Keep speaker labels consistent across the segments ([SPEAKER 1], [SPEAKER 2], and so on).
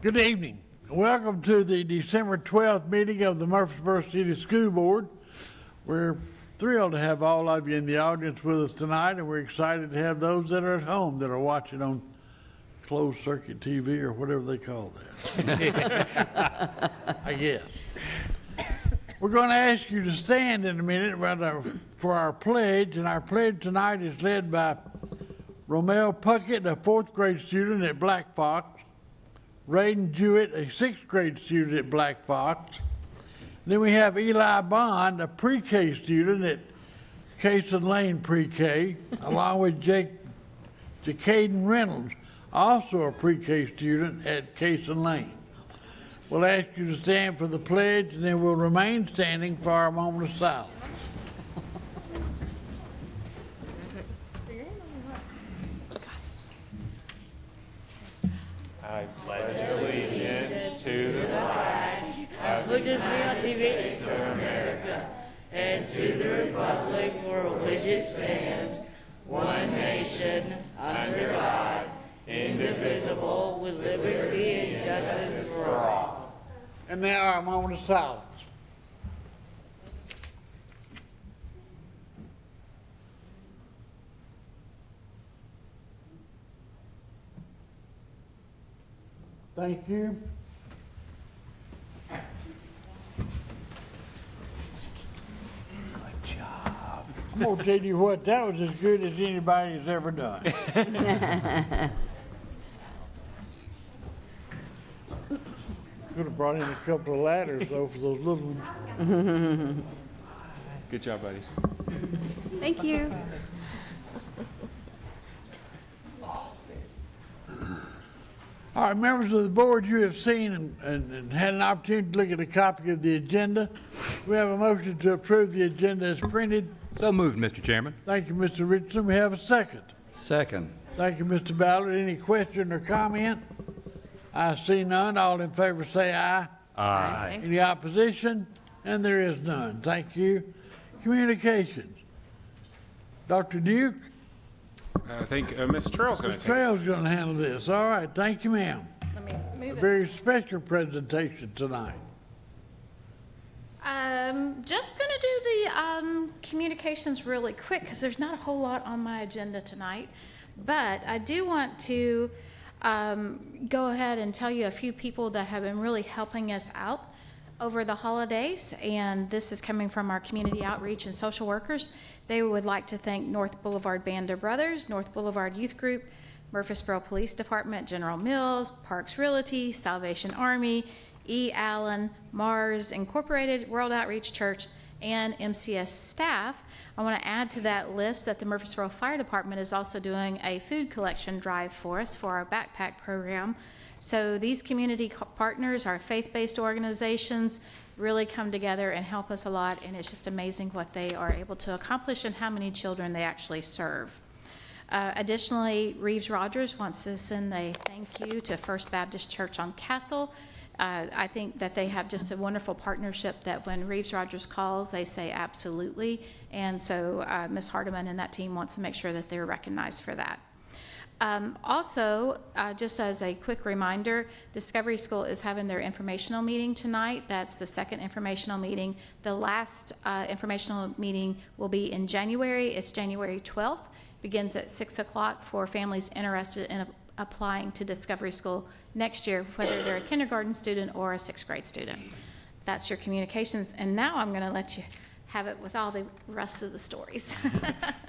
[SPEAKER 1] Good evening. Welcome to the December 12th meeting of the Murfreesboro City School Board. We're thrilled to have all of you in the audience with us tonight, and we're excited to have those that are at home that are watching on closed circuit TV or whatever they call that. I guess. We're going to ask you to stand in a minute for our pledge, and our pledge tonight is led by Romeo Puckett, a 4th grade student at Black Fox, Raiden Jewett, a 6th grade student at Black Fox. Then we have Eli Bond, a pre-K student at Cason Lane Pre-K, along with Jacaden Reynolds, also a pre-K student at Cason Lane. We'll ask you to stand for the pledge, and then we'll remain standing for our moment of silence.
[SPEAKER 2] I pledge allegiance to the flag
[SPEAKER 3] Look at me on TV.
[SPEAKER 2] of America
[SPEAKER 3] And to the republic for which it stands, one nation, under God, indivisible, with liberty and justice for all.
[SPEAKER 1] And now our moment of silence. Thank you.
[SPEAKER 2] Good job.
[SPEAKER 1] I'm going to tell you what, that was as good as anybody has ever done. Could have brought in a couple of ladders though for those little ones.
[SPEAKER 2] Good job, buddy.
[SPEAKER 4] Thank you.
[SPEAKER 1] All right, members of the board, you have seen and had an opportunity to look at a copy of the agenda. We have a motion to approve the agenda as printed.
[SPEAKER 5] So moved, Mr. Chairman.
[SPEAKER 1] Thank you, Mr. Richardson. We have a second.
[SPEAKER 5] Second.
[SPEAKER 1] Thank you, Mr. Ballard. Any question or comment? I see none. All in favor say aye.
[SPEAKER 5] Aye.
[SPEAKER 1] Any opposition? And there is none. Thank you. Communications. Dr. Duke,
[SPEAKER 2] I think Ms. Trail's going to take it.
[SPEAKER 1] Trail's going to handle this. All right. Thank you, ma'am.
[SPEAKER 4] Let me
[SPEAKER 1] A
[SPEAKER 4] move it.
[SPEAKER 1] very special presentation tonight.
[SPEAKER 4] Just going to do the communications really quick because there's not a whole lot on my agenda tonight. But I do want to go ahead and tell you a few people that have been really helping us out over the holidays. And this is coming from our community outreach and social workers. They would like to thank North Boulevard Band of Brothers, North Boulevard Youth Group, Murfreesboro Police Department, General Mills, Parks Realty, Salvation Army, E. Allen, Mars Incorporated, World Outreach Church, and MCS staff. I want to add to that list that the Murfreesboro Fire Department is also doing a food collection drive for us for our backpack program. So these community partners, our faith-based organizations, really come together and help us a lot, and it's just amazing what they are able to accomplish and how many children they actually serve. Additionally, Reeves Rogers wants to send a thank you to First Baptist Church on Castle. I think that they have just a wonderful partnership that when Reeves Rogers calls, they say absolutely. And so Ms. Hardiman and that team wants to make sure that they're recognized for that. Also, just as a quick reminder, Discovery School is having their informational meeting tonight. That's the second informational meeting. The last informational meeting will be in January. It's January 12th. Begins at 6 o'clock for families interested in applying to Discovery School next year, whether they're a kindergarten student or a 6th grade student. That's your communications. And now I'm going to let you have it with all the rest of the stories.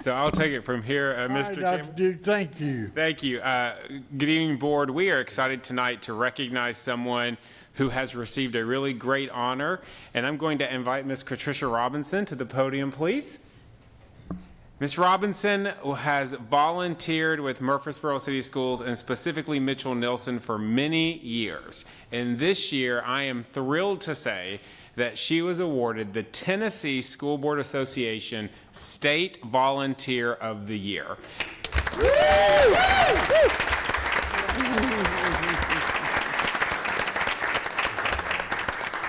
[SPEAKER 2] So I'll take it from here,
[SPEAKER 1] All
[SPEAKER 2] Mr.
[SPEAKER 1] right, Dr.
[SPEAKER 2] Chairman.
[SPEAKER 1] Duke, thank you.
[SPEAKER 2] Thank you. Good evening, board. We are excited tonight to recognize someone who has received a really great honor, and I'm going to invite Ms. Patricia Robinson to the podium, please. Ms. Robinson has volunteered with Murfreesboro City Schools and specifically Mitchell Nilsson for many years. And this year, I am thrilled to say that she was awarded the Tennessee School Board Association State Volunteer of the Year.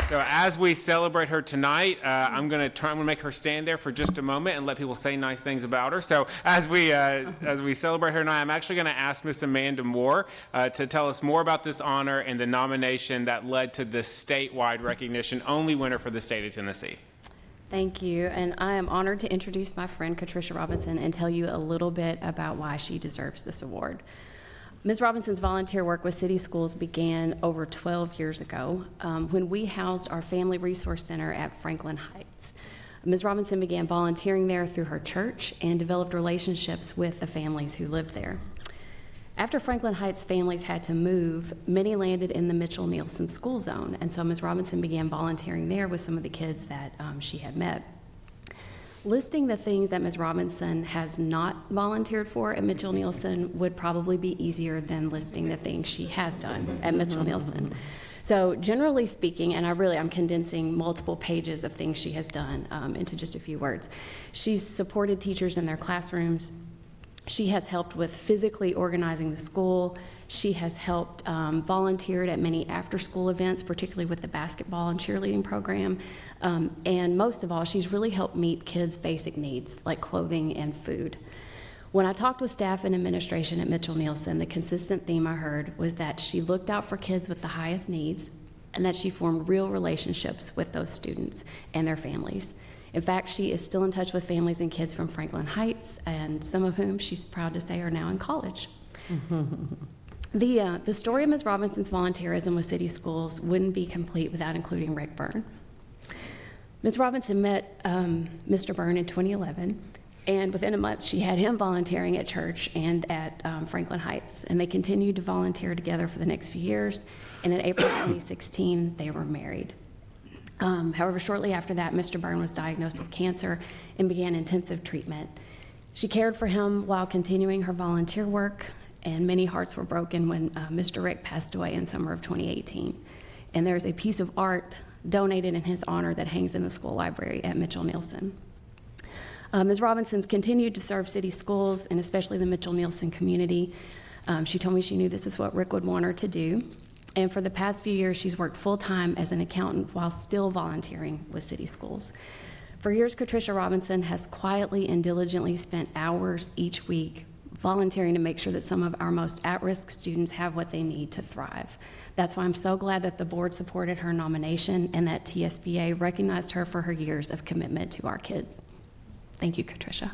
[SPEAKER 2] So So as we celebrate her tonight, I'm going to make her stand there for just a moment and let people say nice things about her. So as we celebrate her tonight, I'm actually going to ask Miss Amanda Moore to tell us more about this honor and the nomination that led to this statewide recognition, only winner for the state of Tennessee.
[SPEAKER 6] Thank you, and I am honored to introduce my friend Katricia Robinson and tell you a little bit about why she deserves this award. Ms. Robinson's volunteer work with city schools began over 12 years ago when we housed our Family Resource Center at Franklin Heights. Ms. Robinson began volunteering there through her church and developed relationships with the families who lived there. After Franklin Heights families had to move, many landed in the Mitchell-Nielsen school zone, and so Ms. Robinson began volunteering there with some of the kids that she had met. Listing the things that Ms. Robinson has not volunteered for at Mitchell-Nielsen would probably be easier than listing the things she has done at Mitchell-Nielsen. So generally speaking, and I'm condensing multiple pages of things she has done into just a few words. She's supported teachers in their classrooms. She has helped with physically organizing the school. She has helped volunteered at many after-school events, particularly with the basketball and cheerleading program. And most of all, she's really helped meet kids' basic needs like clothing and food. When I talked with staff and administration at Mitchell-Nielsen, the consistent theme I heard was that she looked out for kids with the highest needs and that she formed real relationships with those students and their families. In fact, she is still in touch with families and kids from Franklin Heights, and some of whom she's proud to say are now in college. The story of Ms. Robinson's volunteerism with city schools wouldn't be complete without including Rick Byrne. Ms. Robinson met Mr. Byrne in 2011, and within a month she had him volunteering at church and at Franklin Heights, and they continued to volunteer together for the next few years, and in April 2016 they were married. However, shortly after that, Mr. Byrne was diagnosed with cancer and began intensive treatment. She cared for him while continuing her volunteer work, and many hearts were broken when Mr. Rick passed away in summer of 2018. And there's a piece of art donated in his honor that hangs in the school library at Mitchell-Nielsen. Ms. Robinson's continued to serve city schools, and especially the Mitchell-Nielsen community. She told me she knew this is what Rick would want her to do. And for the past few years, she's worked full-time as an accountant while still volunteering with city schools. For years, Katricia Robinson has quietly and diligently spent hours each week volunteering to make sure that some of our most at-risk students have what they need to thrive. That's why I'm so glad that the board supported her nomination and that TSBA recognized her for her years of commitment to our kids. Thank you, Katricia.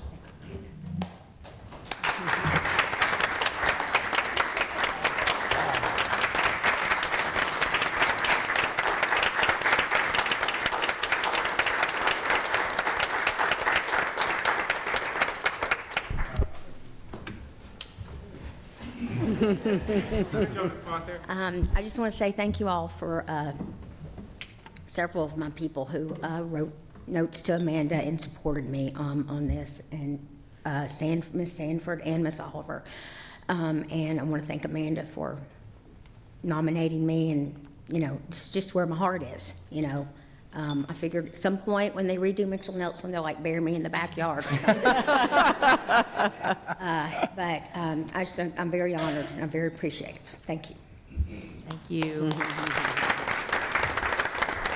[SPEAKER 7] I just want to say thank you all for several of my people who wrote notes to Amanda and supported me on this, and Miss Sanford and Miss Oliver. And I want to thank Amanda for nominating me, and, you know, it's just where my heart is, you know. I figured at some point when they redo Mitchell-Nielsen, they'll like bury me in the backyard or something. But I'm very honored and I'm very appreciative. Thank you.
[SPEAKER 3] Thank you.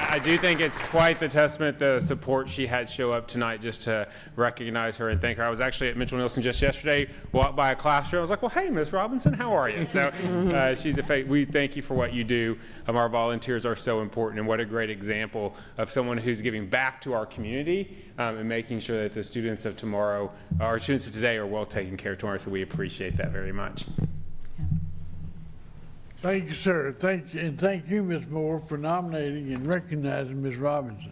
[SPEAKER 2] I do think it's quite the testament, the support she had show up tonight just to recognize her and thank her. I was actually at Mitchell-Nielsen just yesterday, walked by a classroom. I was like, well, hey, Miss Robinson, how are you? So we thank you for what you do. Our volunteers are so important, and what a great example of someone who's giving back to our community and making sure that the students of tomorrow, our students of today, are well taken care of tomorrow. So we appreciate that very much.
[SPEAKER 1] Thank you, sir. Thank you, and thank you, Ms. Moore, for nominating and recognizing Ms. Robinson.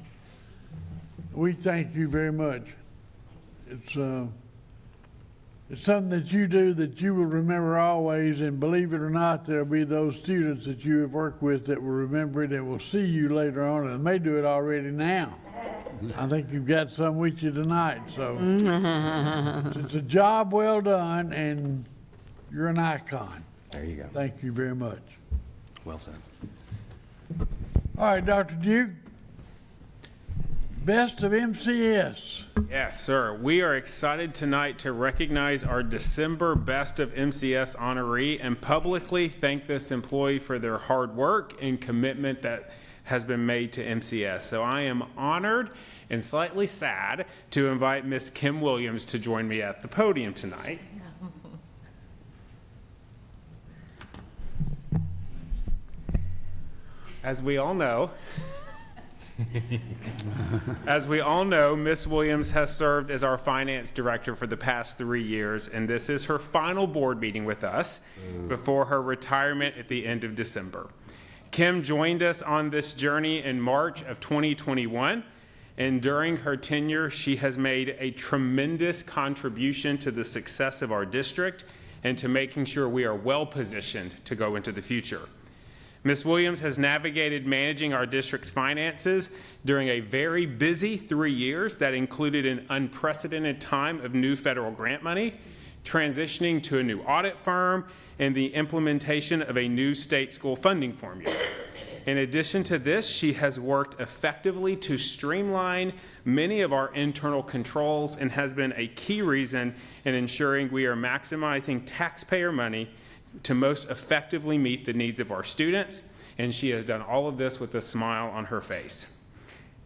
[SPEAKER 1] We thank you very much. It's something that you do that you will remember always, and believe it or not, there'll be those students that you have worked with that will remember it and will see you later on, and may do it already now. I think you've got some with you tonight, so it's a job well done, and you're an icon.
[SPEAKER 5] There you go.
[SPEAKER 1] Thank you very much.
[SPEAKER 5] Well said.
[SPEAKER 1] All right, Dr. Duke, Best of MCS.
[SPEAKER 2] Yes, sir. We are excited tonight to recognize our December Best of MCS honoree and publicly thank this employee for their hard work and commitment that has been made to MCS. So I am honored and slightly sad to invite Miss Kim Williams to join me at the podium tonight. As we all know, Ms. Williams has served as our finance director for the past 3 years, and this is her final board meeting with us before her retirement at the end of December. Kim joined us on this journey in March of 2021, and during her tenure, she has made a tremendous contribution to the success of our district and to making sure we are well positioned to go into the future. Ms. Williams has navigated managing our district's finances during a very busy 3 years that included an unprecedented time of new federal grant money, transitioning to a new audit firm, and the implementation of a new state school funding formula. In addition to this, she has worked effectively to streamline many of our internal controls and has been a key reason in ensuring we are maximizing taxpayer money to most effectively meet the needs of our students, and she has done all of this with a smile on her face.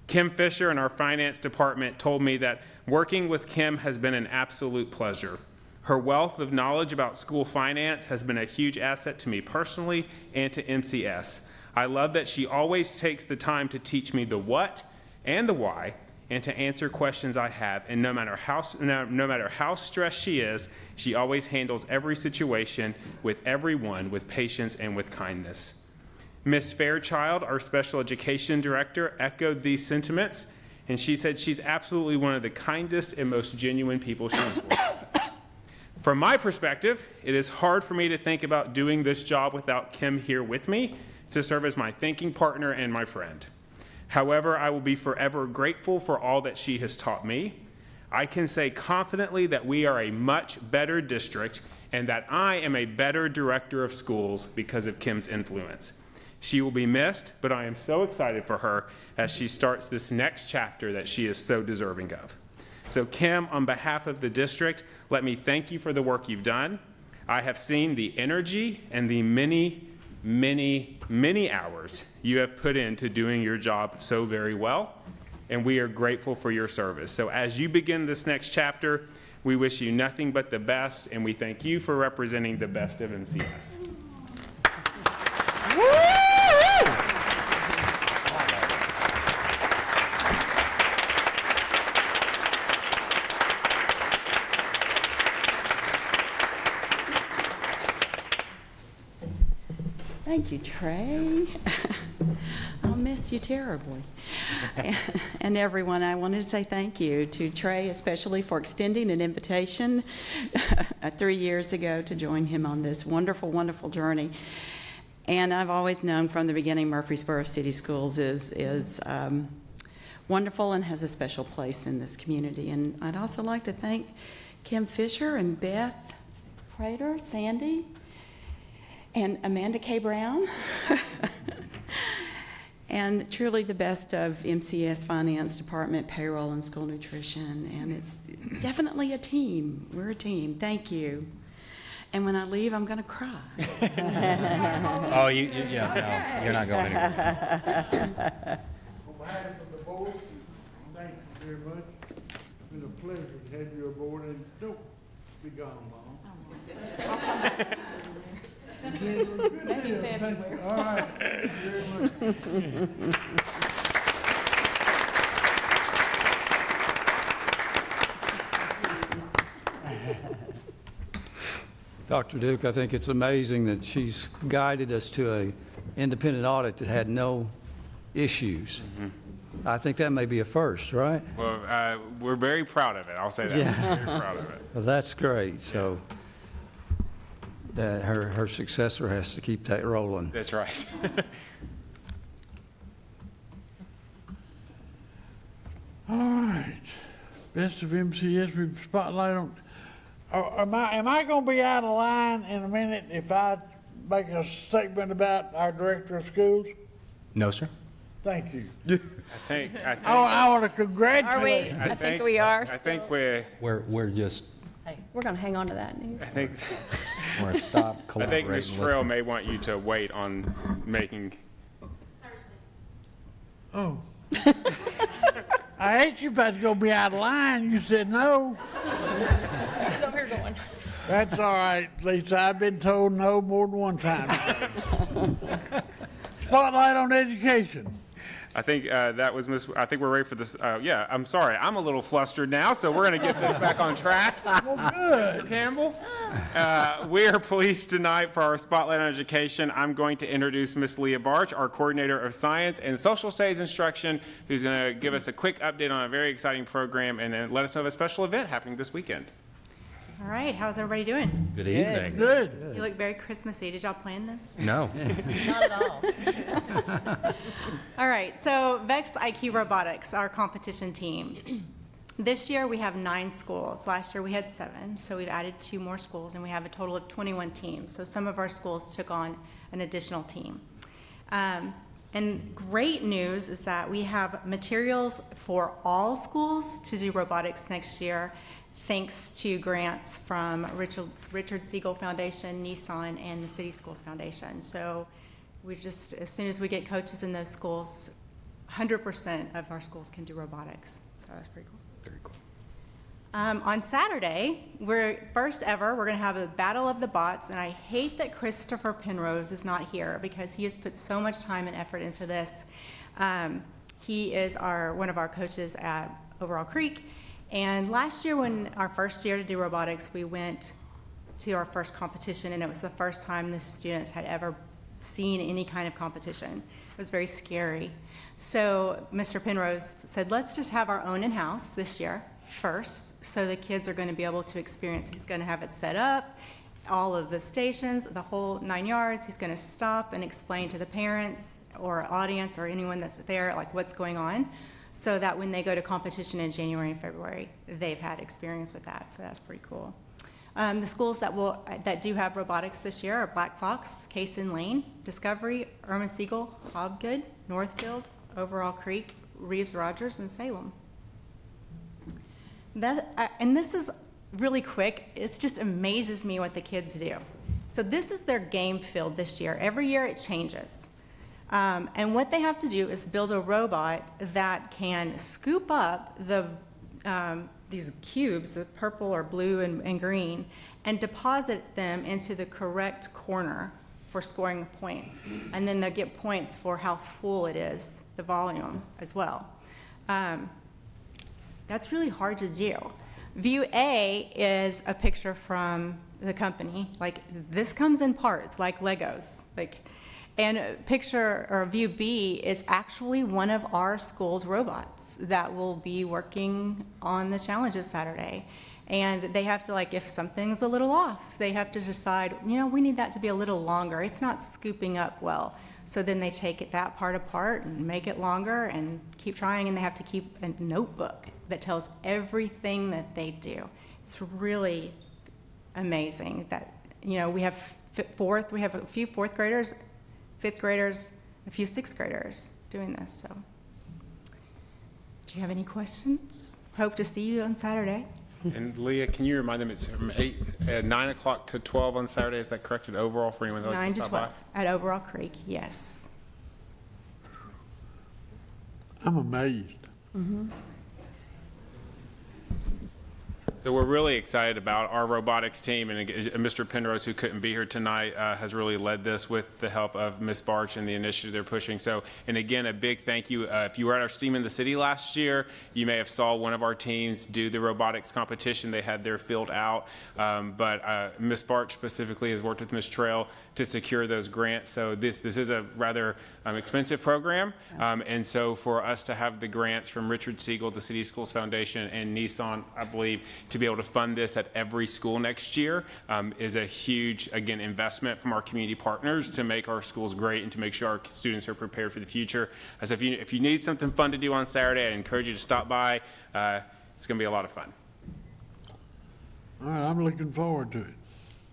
[SPEAKER 2] Kim Fisher in our finance department told me that working with Kim has been an absolute pleasure. Her wealth of knowledge about school finance has been a huge asset to me personally and to MCS. I love that she always takes the time to teach me the what and the why, and to answer questions I have. And no matter how stressed she is, she always handles every situation with everyone with patience and with kindness. Ms. Fairchild, our special education director, echoed these sentiments, and she said she's absolutely one of the kindest and most genuine people she's worked with. From my perspective, it is hard for me to think about doing this job without Kim here with me to serve as my thinking partner and my friend. However, I will be forever grateful for all that she has taught me. I can say confidently that we are a much better district and that I am a better director of schools because of Kim's influence. She will be missed, but I am so excited for her as she starts this next chapter that she is so deserving of. So Kim, on behalf of the district, let me thank you for the work you've done. I have seen the energy and the many hours you have put into doing your job so very well, and we are grateful for your service. So as you begin this next chapter, we wish you nothing but the best, and we thank you for representing the best of MCS.
[SPEAKER 8] Thank you, Trey. I'll miss you terribly. And everyone, I wanted to say thank you to Trey, especially for extending an invitation 3 years ago to join him on this wonderful, wonderful journey. And I've always known from the beginning Murfreesboro City Schools is wonderful and has a special place in this community. And I'd also like to thank Kim Fisher and Beth Prater, Sandy, and Amanda K. Brown, and truly the best of MCS Finance Department, Payroll, and School Nutrition. And it's definitely a team. We're a team. Thank you. And when I leave, I'm going to cry.
[SPEAKER 5] Oh, yeah, no, you're not going anywhere.
[SPEAKER 1] On behalf of the board, thank you very much. It's been a pleasure to have you aboard, and don't be gone long.
[SPEAKER 8] Maybe February.
[SPEAKER 1] All right. Thank you very much.
[SPEAKER 5] Dr. Duke, I think it's amazing that she's guided us to an independent audit that had no issues. Mm-hmm. I think that may be a first, right?
[SPEAKER 2] Well, we're very proud of it. I'll say that.
[SPEAKER 5] Yeah.
[SPEAKER 2] We're very proud of it.
[SPEAKER 5] Well, that's great. So that her successor has to keep that rolling.
[SPEAKER 2] That's right.
[SPEAKER 1] All right. Best of MCS, we've spotlight on. Am I going to be out of line in a minute if I make a statement about our director of schools?
[SPEAKER 5] No, sir.
[SPEAKER 1] Thank you.
[SPEAKER 2] I think
[SPEAKER 1] I want to congratulate.
[SPEAKER 6] I think we are
[SPEAKER 2] I think
[SPEAKER 5] We're just
[SPEAKER 6] We're going to hang on to that news.
[SPEAKER 2] I think
[SPEAKER 5] we're gonna stop
[SPEAKER 2] I
[SPEAKER 5] collaborating.
[SPEAKER 2] think Ms. Trail may want you to wait on making.
[SPEAKER 1] Oh. I asked you if I was gonna be out of line. You said no.
[SPEAKER 4] He's over here going.
[SPEAKER 1] That's all right, Lisa. I've been told no more than one time. Spotlight on education.
[SPEAKER 2] I think that was I think we're ready for this. Yeah, I'm sorry. I'm a little flustered now, so we're going to get this back on track.
[SPEAKER 1] Well, good.
[SPEAKER 2] Mr. Campbell. We are pleased tonight for our Spotlight on Education. I'm going to introduce Miss Leah Barch, our Coordinator of Science and Social Studies Instruction, who's going to give us a quick update on a very exciting program and then let us know of a special event happening this weekend.
[SPEAKER 9] All right, how's everybody doing?
[SPEAKER 5] Good evening.
[SPEAKER 1] Good.
[SPEAKER 9] You look very Christmassy. Did y'all plan this?
[SPEAKER 5] No.
[SPEAKER 9] Not at all. All right, so VEX IQ Robotics, our competition teams. This year we have 9 schools. Last year we had 7, so we've added 2 more schools, and we have a total of 21 teams. So some of our schools took on an additional team. And great news is that we have materials for all schools to do robotics next year, thanks to grants from Richard Siegel Foundation, Nissan, and the City Schools Foundation. So we just, as soon as we get coaches in those schools, 100% of our schools can do robotics. So that's pretty cool.
[SPEAKER 2] Very cool.
[SPEAKER 9] On Saturday, first ever, we're going to have a Battle of the Bots, and I hate that Christopher Penrose is not here because he has put so much time and effort into this. He is one of our coaches at Overall Creek, and last year, when our first year to do robotics, we went to our first competition, and it was the first time the students had ever seen any kind of competition. It was very scary. So Mr. Penrose said, let's just have our own in-house this year first, so the kids are going to be able to experience. He's going to have it set up, all of the stations, the whole 9 yards. He's going to stop and explain to the parents or audience or anyone that's there, like, what's going on, so that when they go to competition in January and February, they've had experience with that. So that's pretty cool. The schools that do have robotics this year are Black Fox, Cayson Lane, Discovery, Irma Siegel, Hobgood, Northfield, Overall Creek, Reeves Rogers, and Salem. And this is really quick. It just amazes me what the kids do. So this is their game field this year. Every year it changes. And what they have to do is build a robot that can scoop up these cubes, the purple or blue and green, and deposit them into the correct corner for scoring points. And then they'll get points for how full it is, the volume as well. That's really hard to do. View A is a picture from the company. Like, this comes in parts, like Legos. And view B is actually one of our school's robots that will be working on the challenges Saturday. And they have to, if something's a little off, they have to decide, we need that to be a little longer. It's not scooping up well. So then they take that part apart and make it longer and keep trying, and they have to keep a notebook that tells everything that they do. It's really amazing that, we have a few 4th graders, 5th graders, a few 6th graders doing this. So, do you have any questions? Hope to see you on Saturday.
[SPEAKER 2] And Leah, can you remind them it's from 9 o'clock to 12 on Saturday? Is that correct? Overall for anyone that
[SPEAKER 9] 9
[SPEAKER 2] like
[SPEAKER 9] to
[SPEAKER 2] stop
[SPEAKER 9] 12
[SPEAKER 2] by?
[SPEAKER 9] at Overall Creek, yes.
[SPEAKER 1] I'm amazed.
[SPEAKER 2] So we're really excited about our robotics team, and Mr. Penrose, who couldn't be here tonight, has really led this with the help of Ms. Barch and the initiative they're pushing. So, and again, a big thank you. If you were at our STEAM in the City last year, you may have saw one of our teams do the robotics competition. They had their field out, but Ms. Barch specifically has worked with Ms. Trail to secure those grants. So this is a rather expensive program, and so for us to have the grants from Richard Siegel, the City Schools Foundation, and Nissan, I believe, to be able to fund this at every school next year is a huge, again, investment from our community partners to make our schools great and to make sure our students are prepared for the future. So if you need something fun to do on Saturday, I encourage you to stop by. It's going to be a lot of fun.
[SPEAKER 1] All right, I'm looking forward to it.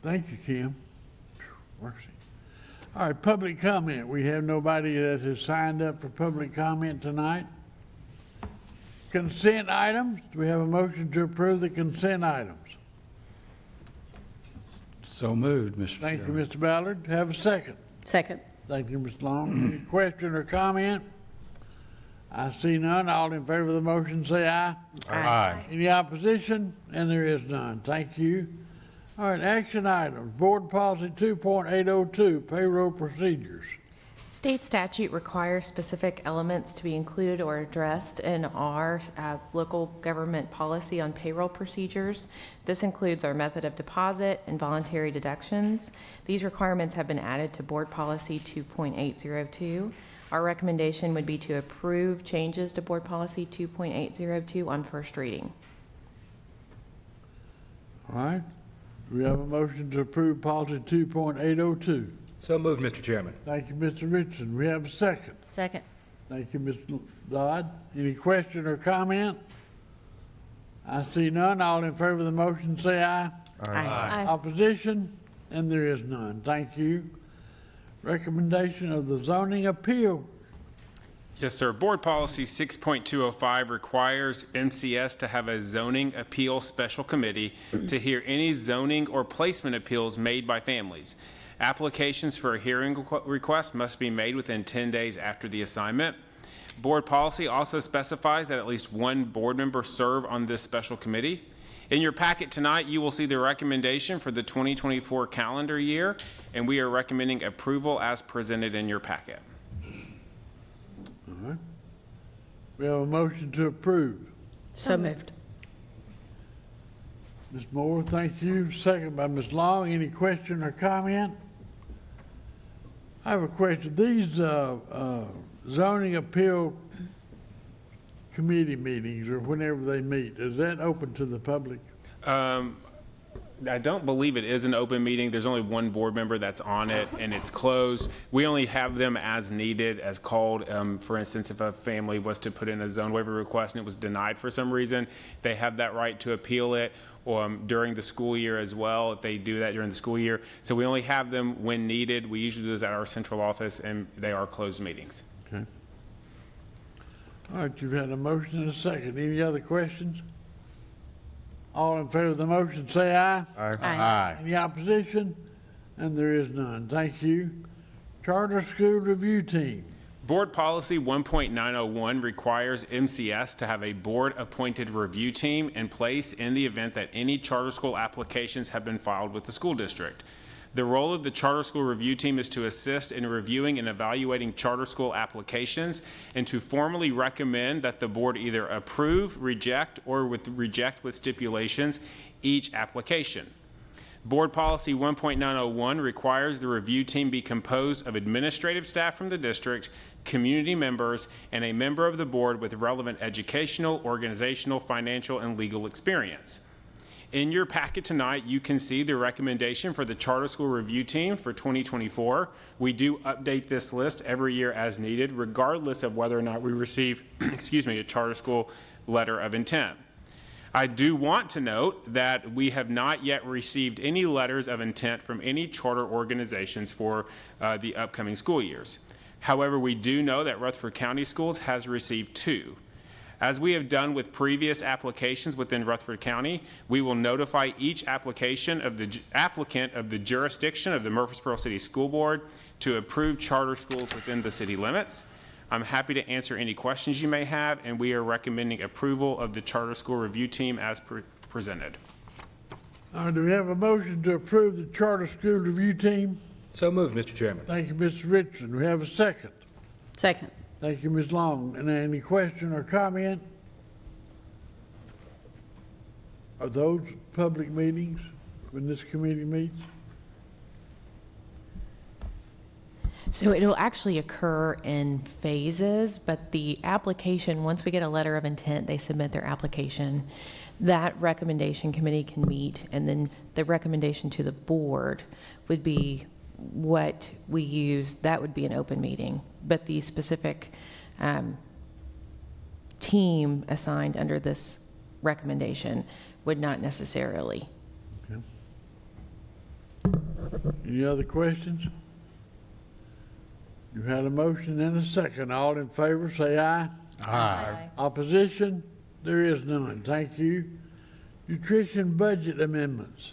[SPEAKER 1] Thank you, Kim. Mercy. All right, public comment. We have nobody that has signed up for public comment tonight. Consent items. Do we have a motion to approve the consent items?
[SPEAKER 5] So moved, Mr.
[SPEAKER 1] Thank you,
[SPEAKER 5] Chairman.
[SPEAKER 1] Mr. Ballard. Have a second.
[SPEAKER 7] Second.
[SPEAKER 1] Thank you, Mr. Long. Any question or comment? I see none. All in favor of the motion, say aye.
[SPEAKER 10] Aye.
[SPEAKER 1] Any opposition? And there is none. Thank you. All right, action items. Board Policy 2.802, payroll procedures.
[SPEAKER 11] State statute requires specific elements to be included or addressed in our local government policy on payroll procedures. This includes our method of deposit and voluntary deductions. These requirements have been added to Board Policy 2.802. Our recommendation would be to approve changes to Board Policy 2.802 on first reading.
[SPEAKER 1] All right. Do we have a motion to approve Policy 2.802?
[SPEAKER 10] So moved, Mr. Chairman.
[SPEAKER 1] Thank you, Mr. Richardson. We have a second.
[SPEAKER 7] Second.
[SPEAKER 1] Thank you, Ms. Dodd. Any question or comment? I see none. All in favor of the motion, say aye.
[SPEAKER 11] Aye.
[SPEAKER 1] Opposition? And there is none. Thank you. Recommendation of the zoning appeal.
[SPEAKER 2] Yes, sir. Board Policy 6.205 requires MCS to have a zoning appeal special committee to hear any zoning or placement appeals made by families. Applications for a hearing request must be made within 10 days after the assignment. Board policy also specifies that at least one board member serve on this special committee. In your packet tonight, you will see the recommendation for the 2024 calendar year, and we are recommending approval as presented in your packet.
[SPEAKER 1] All right. We have a motion to approve.
[SPEAKER 7] So moved.
[SPEAKER 1] Ms. Moore, thank you. Second by Ms. Long. Any question or comment? I have a question. These zoning appeal committee meetings, or whenever they meet, is that open to the public?
[SPEAKER 2] I don't believe it is an open meeting. There's only one board member that's on it, and it's closed. We only have them as needed, as called. For instance, if a family was to put in a zone waiver request and it was denied for some reason, they have that right to appeal it during the school year as well, if they do that during the school year. So we only have them when needed. We usually do this at our central office, and they are closed meetings.
[SPEAKER 1] Okay. All right, you've had a motion and a second. Any other questions? All in favor of the motion, say aye.
[SPEAKER 10] Aye.
[SPEAKER 1] Any opposition? And there is none. Thank you. Charter School Review Team.
[SPEAKER 2] Board Policy 1.901 requires MCS to have a board-appointed review team in place in the event that any charter school applications have been filed with the school district. The role of the charter school review team is to assist in reviewing and evaluating charter school applications and to formally recommend that the board either approve, reject, or reject with stipulations each application. Board Policy 1.901 requires the review team be composed of administrative staff from the district, community members, and a member of the board with relevant educational, organizational, financial, and legal experience. In your packet tonight, you can see the recommendation for the Charter School Review Team for 2024. We do update this list every year as needed, regardless of whether or not we receive, a charter school letter of intent. I do want to note that we have not yet received any letters of intent from any charter organizations for the upcoming school years. However, we do know that Rutherford County Schools has received 2. As we have done with previous applications within Rutherford County, we will notify each application of the applicant of the jurisdiction of the Murfreesboro City School Board to approve charter schools within the city limits. I'm happy to answer any questions you may have, and we are recommending approval of the Charter School Review Team as presented.
[SPEAKER 1] Do we have a motion to approve the Charter School Review Team?
[SPEAKER 10] So moved, Mr. Chairman.
[SPEAKER 1] Thank you, Mr. Richardson. Do we have a second?
[SPEAKER 7] Second.
[SPEAKER 1] Thank you, Ms. Long. And any question or comment? Are those public meetings when this committee meets?
[SPEAKER 11] So it will actually occur in phases, but the application, once we get a letter of intent, they submit their application. That recommendation committee can meet, and then the recommendation to the board would be what we use. That would be an open meeting, but the specific team assigned under this recommendation would not necessarily.
[SPEAKER 1] Okay. Any other questions? You had a motion and a second. All in favor, say aye.
[SPEAKER 10] Aye.
[SPEAKER 1] Opposition? There is none. Thank you. Nutrition budget amendments.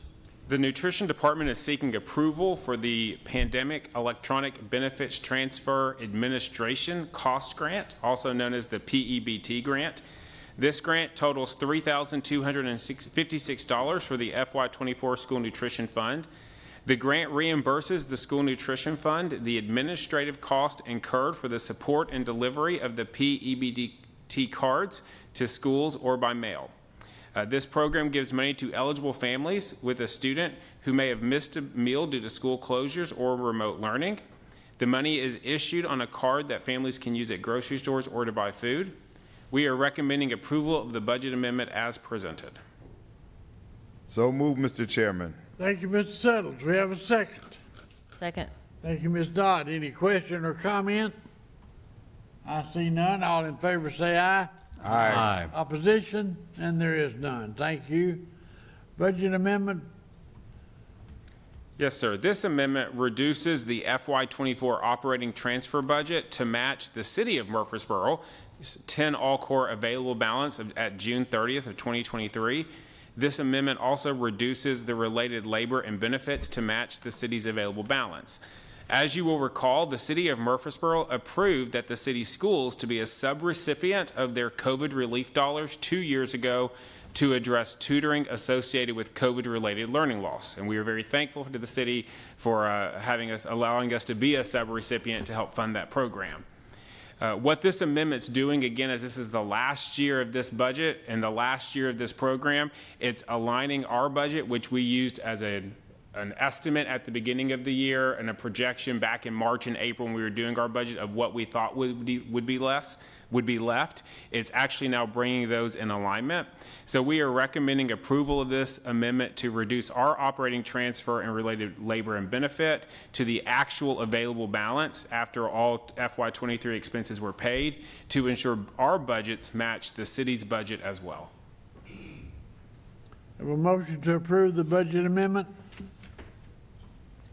[SPEAKER 2] The Nutrition Department is seeking approval for the Pandemic Electronic Benefits Transfer Administration Cost Grant, also known as the PEBT grant. This grant totals $3,256 for the FY24 School Nutrition Fund. The grant reimburses the School Nutrition Fund the administrative cost incurred for the support and delivery of the PEBT cards to schools or by mail. This program gives money to eligible families with a student who may have missed a meal due to school closures or remote learning. The money is issued on a card that families can use at grocery stores or to buy food. We are recommending approval of the budget amendment as presented.
[SPEAKER 12] So moved, Mr. Chairman.
[SPEAKER 1] Thank you, Mr. Suttles. We have a second.
[SPEAKER 11] Second.
[SPEAKER 1] Thank you, Ms. Dodd. Any question or comment? I see none. All in favor say aye.
[SPEAKER 10] Aye.
[SPEAKER 1] Opposition? And there is none. Thank you. Budget amendment.
[SPEAKER 2] Yes, sir. This amendment reduces the FY24 operating transfer budget to match the City of Murfreesboro's 10 all-core available balance at June 30th of 2023. This amendment also reduces the related labor and benefits to match the city's available balance. As you will recall, the City of Murfreesboro approved that the city schools to be a subrecipient of their COVID relief dollars 2 years ago to address tutoring associated with COVID-related learning loss. And we are very thankful to the city for allowing us to be a subrecipient to help fund that program. What this amendment's doing, again, as this is the last year of this budget and the last year of this program, it's aligning our budget, which we used as an estimate at the beginning of the year and a projection back in March and April when we were doing our budget of what we thought would be left. It's actually now bringing those in alignment. So we are recommending approval of this amendment to reduce our operating transfer and related labor and benefit to the actual available balance after all FY23 expenses were paid to ensure our budgets match the city's budget as well.
[SPEAKER 1] Have a motion to approve the budget amendment.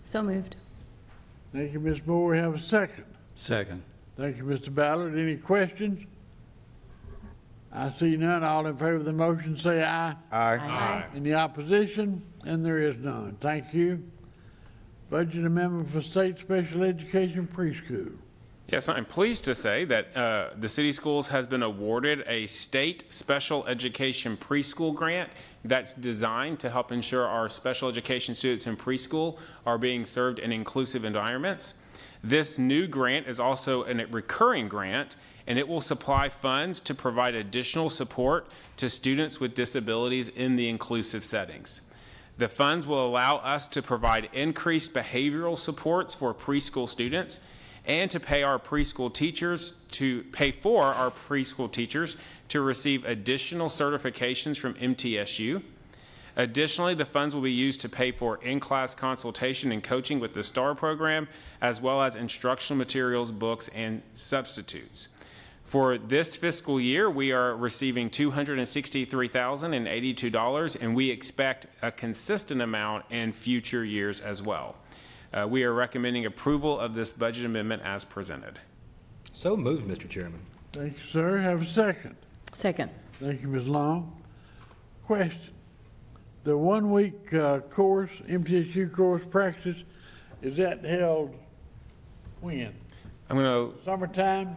[SPEAKER 6] So moved.
[SPEAKER 1] Thank you, Ms. Moore. We have a second.
[SPEAKER 5] Second.
[SPEAKER 1] Thank you, Mr. Ballard. Any questions? I see none. All in favor of the motion say aye.
[SPEAKER 12] Aye.
[SPEAKER 1] Any opposition? And there is none. Thank you. Budget amendment for state special education preschool.
[SPEAKER 2] Yes, I'm pleased to say that the City Schools has been awarded a state special education preschool grant that's designed to help ensure our special education students in preschool are being served in inclusive environments. This new grant is also a recurring grant, and it will supply funds to provide additional support to students with disabilities in the inclusive settings. The funds will allow us to provide increased behavioral supports for preschool students and to pay for our preschool teachers to receive additional certifications from MTSU. Additionally, the funds will be used to pay for in-class consultation and coaching with the STAR program, as well as instructional materials, books, and substitutes. For this fiscal year, we are receiving $263,082, and we expect a consistent amount in future years as well. We are recommending approval of this budget amendment as presented.
[SPEAKER 10] So moved, Mr. Chairman.
[SPEAKER 1] Thank you, sir. Have a second.
[SPEAKER 6] Second.
[SPEAKER 1] Thank you, Ms. Long. Question. The 1 week course, MTSU course practice, is that held when? Summertime?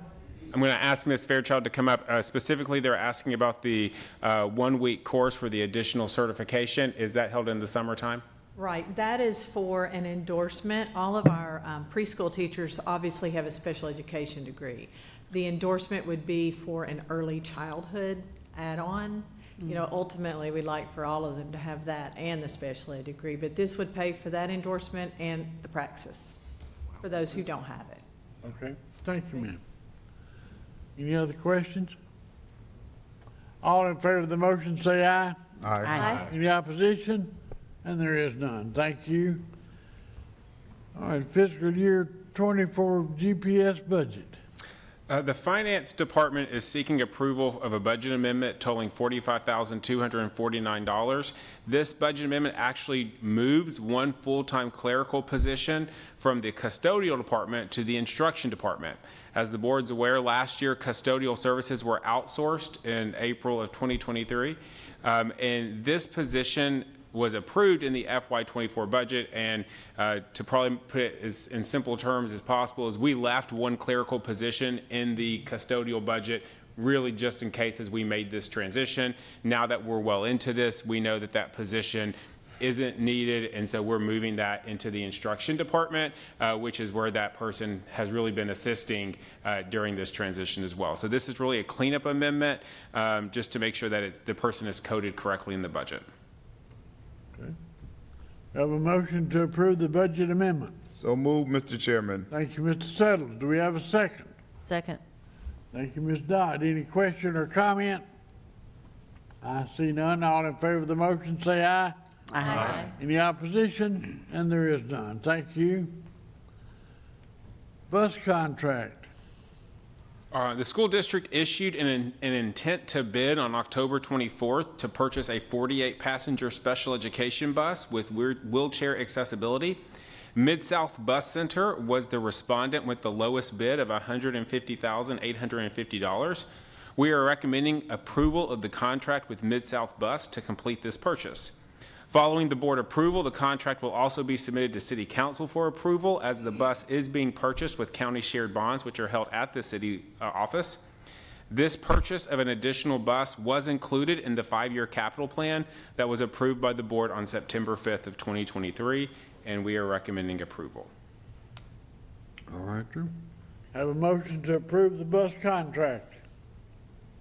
[SPEAKER 2] I'm going to ask Ms. Fairchild to come up. Specifically, they're asking about the 1 week course for the additional certification. Is that held in the summertime?
[SPEAKER 13] Right, that is for an endorsement. All of our preschool teachers obviously have a special education degree. The endorsement would be for an early childhood add-on. You know, ultimately, we'd like for all of them to have that and the special ed degree, but this would pay for that endorsement and the praxis for those who don't have it.
[SPEAKER 1] Okay, thank you, ma'am. Any other questions? All in favor of the motion say aye.
[SPEAKER 6] Aye.
[SPEAKER 1] Any opposition? And there is none. Thank you. All right, fiscal year 24 GPS budget.
[SPEAKER 2] The Finance Department is seeking approval of a budget amendment totaling $45,249. This budget amendment actually moves one full-time clerical position from the custodial department to the instruction department. As the board's aware, last year custodial services were outsourced in April of 2023, and this position was approved in the FY24 budget. And to probably put it as in simple terms as possible, is we left one clerical position in the custodial budget, really just in case as we made this transition. Now that we're well into this, we know that that position isn't needed, and so we're moving that into the instruction department, which is where that person has really been assisting during this transition as well. So this is really a cleanup amendment, just to make sure that the person is coded correctly in the budget.
[SPEAKER 1] Okay. Have a motion to approve the budget amendment.
[SPEAKER 12] So moved, Mr. Chairman.
[SPEAKER 1] Thank you, Mr. Settles. Do we have a second?
[SPEAKER 11] Second.
[SPEAKER 1] Thank you, Ms. Dodd. Any question or comment? I see none. All in favor of the motion, say aye.
[SPEAKER 11] Aye.
[SPEAKER 1] Any opposition? And there is none. Thank you. Bus contract.
[SPEAKER 2] The school district issued an intent to bid on October 24th to purchase a 48-passenger special education bus with wheelchair accessibility. Mid-South Bus Center was the respondent with the lowest bid of $150,850. We are recommending approval of the contract with Mid-South Bus to complete this purchase. Following the board approval, the contract will also be submitted to City Council for approval, as the bus is being purchased with county shared bonds, which are held at the city office. This purchase of an additional bus was included in the 5-year capital plan that was approved by the board on September 5th of 2023, and we are recommending approval.
[SPEAKER 1] All right, sir. Have a motion to approve the bus contract.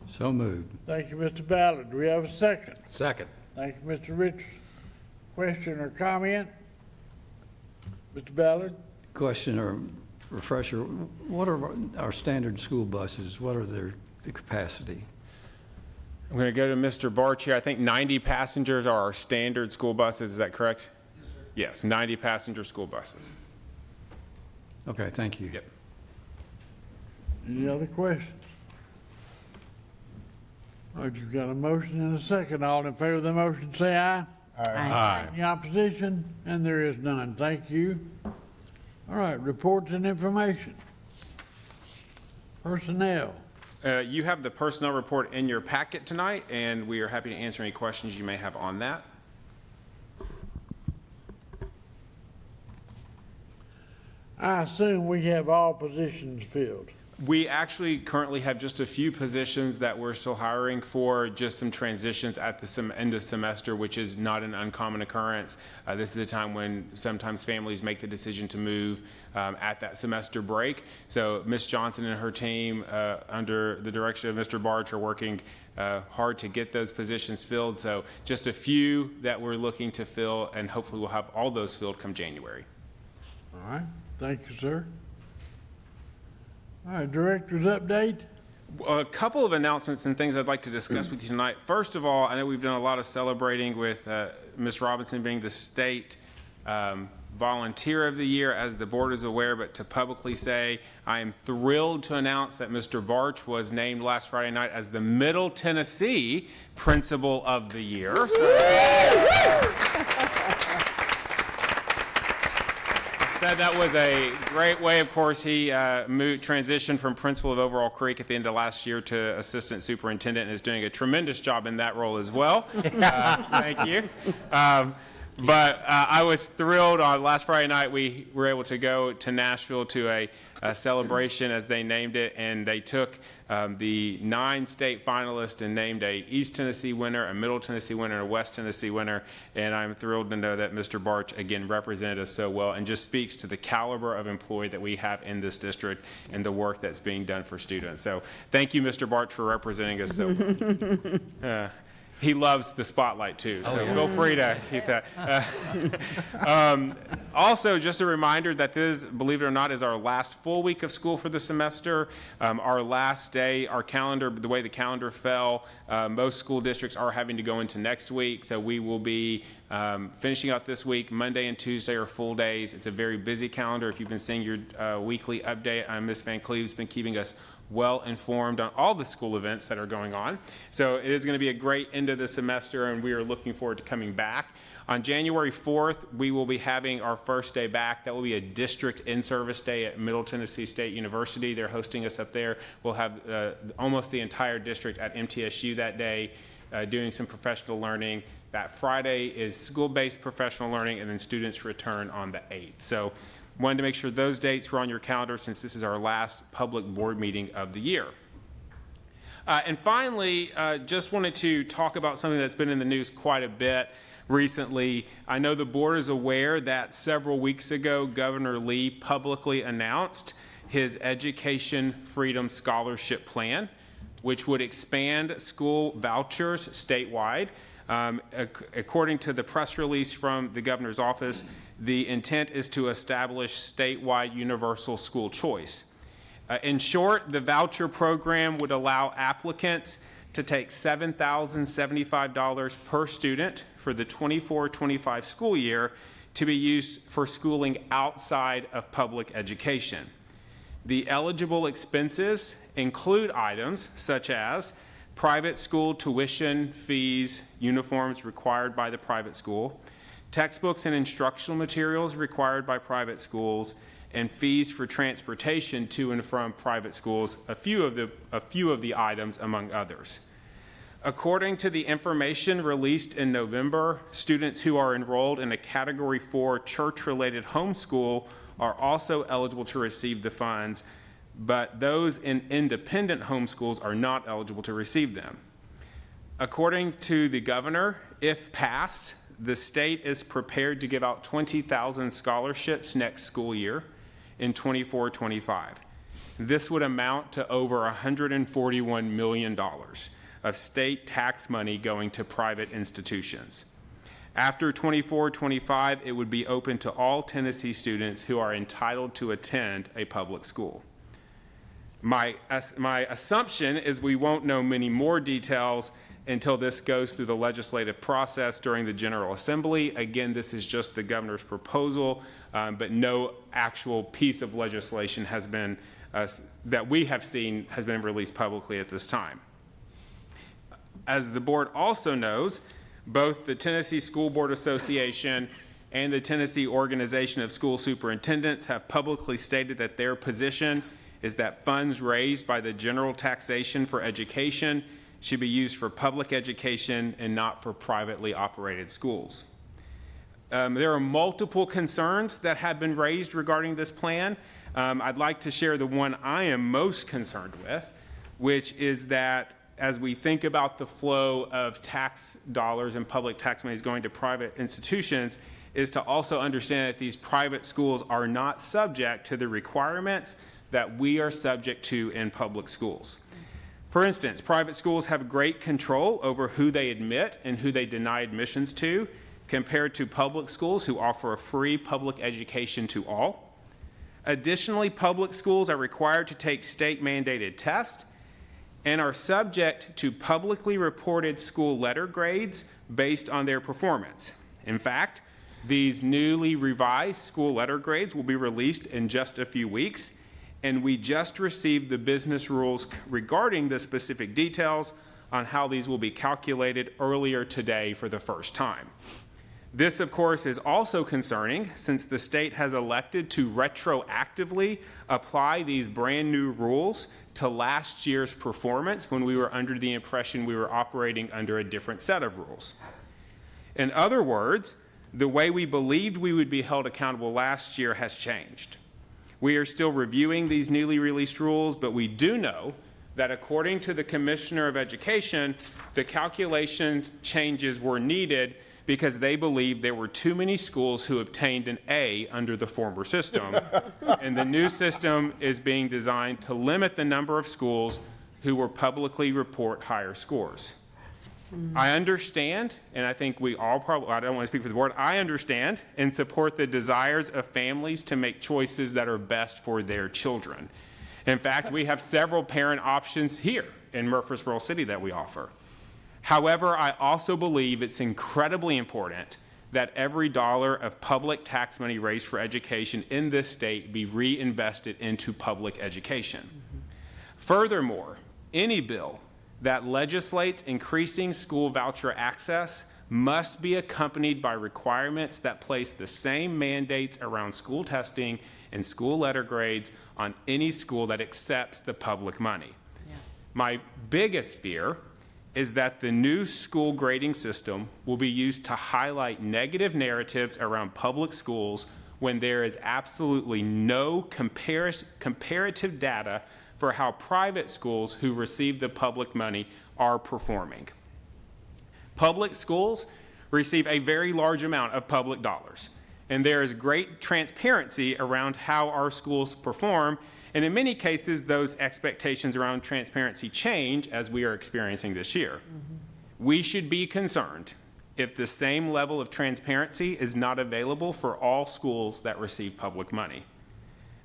[SPEAKER 5] So moved.
[SPEAKER 1] Thank you, Mr. Ballard. Do we have a second?
[SPEAKER 10] Second.
[SPEAKER 1] Thank you, Mr. Richardson. Question or comment? Mr. Ballard?
[SPEAKER 5] Question or refresher, what are our standard school buses? What are the capacity?
[SPEAKER 2] I'm going to go to Mr. Barch here. I think 90 passengers are our standard school buses. Is that correct? Yes, sir. Yes, 90 passenger school buses.
[SPEAKER 5] Okay, thank you.
[SPEAKER 2] Yep.
[SPEAKER 1] Any other questions? All right, you've got a motion and a second. All in favor of the motion, say aye.
[SPEAKER 10] Aye.
[SPEAKER 1] Any opposition? And there is none. Thank you. All right, reports and information. Personnel.
[SPEAKER 2] You have the personnel report in your packet tonight, and we are happy to answer any questions you may have on that.
[SPEAKER 1] I assume we have all positions filled.
[SPEAKER 2] We actually currently have just a few positions that we're still hiring for, just some transitions at the end of semester, which is not an uncommon occurrence. This is a time when sometimes families make the decision to move at that semester break. So Ms. Johnson and her team, under the direction of Mr. Barch, are working hard to get those positions filled. So just a few that we're looking to fill, and hopefully we'll have all those filled come January.
[SPEAKER 1] All right, thank you, sir. All right, director's update.
[SPEAKER 2] A couple of announcements and things I'd like to discuss with you tonight. First of all, I know we've done a lot of celebrating with Ms. Robinson being the state volunteer of the year, as the board is aware, but to publicly say I am thrilled to announce that Mr. Barch was named last Friday night as the Middle Tennessee Principal of the Year. Said that was a great way. Of course, he transitioned from principal of Overall Creek at the end of last year to assistant superintendent, and is doing a tremendous job in that role as well. Thank you. But I was thrilled. On last Friday night, we were able to go to Nashville to a celebration, as they named it, and they took the 9 state finalists and named a East Tennessee winner, a Middle Tennessee winner, and a West Tennessee winner. And I'm thrilled to know that Mr. Barch, again, represented us so well, and just speaks to the caliber of employee that we have in this district and the work that's being done for students. So thank you, Mr. Barch, for representing us so well. He loves the spotlight too, so feel free to keep that. Also, just a reminder that this, believe it or not, is our last full week of school for the semester. Our last day, our calendar, the way the calendar fell, most school districts are having to go into next week, so we will be finishing out this week. Monday and Tuesday are full days. It's a very busy calendar. If you've been seeing your weekly update, Ms. Van Cleve's been keeping us well informed on all the school events that are going on. So it is going to be a great end of the semester, and we are looking forward to coming back. On January 4th, we will be having our first day back. That will be a district in-service day at Middle Tennessee State University. They're hosting us up there. We'll have almost the entire district at MTSU that day. doing some professional learning. That Friday is school-based professional learning, and then students return on the 8th. So wanted to make sure those dates were on your calendar since this is our last public board meeting of the year. And finally, just wanted to talk about something that's been in the news quite a bit recently. I know the board is aware that several weeks ago, Governor Lee publicly announced his Education Freedom Scholarship Plan, which would expand school vouchers statewide. According to the press release from the governor's office, the intent is to establish statewide universal school choice. In short, the voucher program would allow applicants to take $7,075 per student for the 24-25 school year to be used for schooling outside of public education. The eligible expenses include items such as private school tuition, fees, uniforms required by the private school, textbooks and instructional materials required by private schools, and fees for transportation to and from private schools, a few of the items among others. According to the information released in November, students who are enrolled in a Category 4 church-related homeschool are also eligible to receive the funds, but those in independent homeschools are not eligible to receive them. According to the governor, if passed, the state is prepared to give out 20,000 scholarships next school year in 24-25. This would amount to over $141 million of state tax money going to private institutions. After 24-25, it would be open to all Tennessee students who are entitled to attend a public school. My assumption is we won't know many more details until this goes through the legislative process during the General Assembly. Again, this is just the governor's proposal, but no actual piece of legislation has been, that we have seen, has been released publicly at this time. As the board also knows, both the Tennessee School Board Association and the Tennessee Organization of School Superintendents have publicly stated that their position is that funds raised by the general taxation for education should be used for public education and not for privately operated schools. There are multiple concerns that have been raised regarding this plan. I'd like to share the one I am most concerned with, which is that as we think about the flow of tax dollars and public tax monies going to private institutions, is to also understand that these private schools are not subject to the requirements that we are subject to in public schools. For instance, private schools have great control over who they admit and who they deny admissions to, compared to public schools who offer a free public education to all. Additionally, public schools are required to take state-mandated tests and are subject to publicly reported school letter grades based on their performance. In fact, these newly revised school letter grades will be released in just a few weeks, and we just received the business rules regarding the specific details on how these will be calculated earlier today for the first time. This, of course, is also concerning since the state has elected to retroactively apply these brand new rules to last year's performance when we were under the impression we were operating under a different set of rules. In other words, the way we believed we would be held accountable last year has changed. We are still reviewing these newly released rules, but we do know that according to the Commissioner of Education, the calculation changes were needed because they believed there were too many schools who obtained an A under the former system, and the new system is being designed to limit the number of schools who will publicly report higher scores. I understand, and I think we all probably, I don't want to speak for the board, I understand and support the desires of families to make choices that are best for their children. In fact, we have several parent options here in Murfreesboro City that we offer. However, I also believe it's incredibly important that every dollar of public tax money raised for education in this state be reinvested into public education. Furthermore, any bill that legislates increasing school voucher access must be accompanied by requirements that place the same mandates around school testing and school letter grades on any school that accepts the public money. Yeah. My biggest fear is that the new school grading system will be used to highlight negative narratives around public schools when there is absolutely no comparative data for how private schools who receive the public money are performing. Public schools receive a very large amount of public dollars, and there is great transparency around how our schools perform, and in many cases, those expectations around transparency change as we are experiencing this year. We should be concerned if the same level of transparency is not available for all schools that receive public money.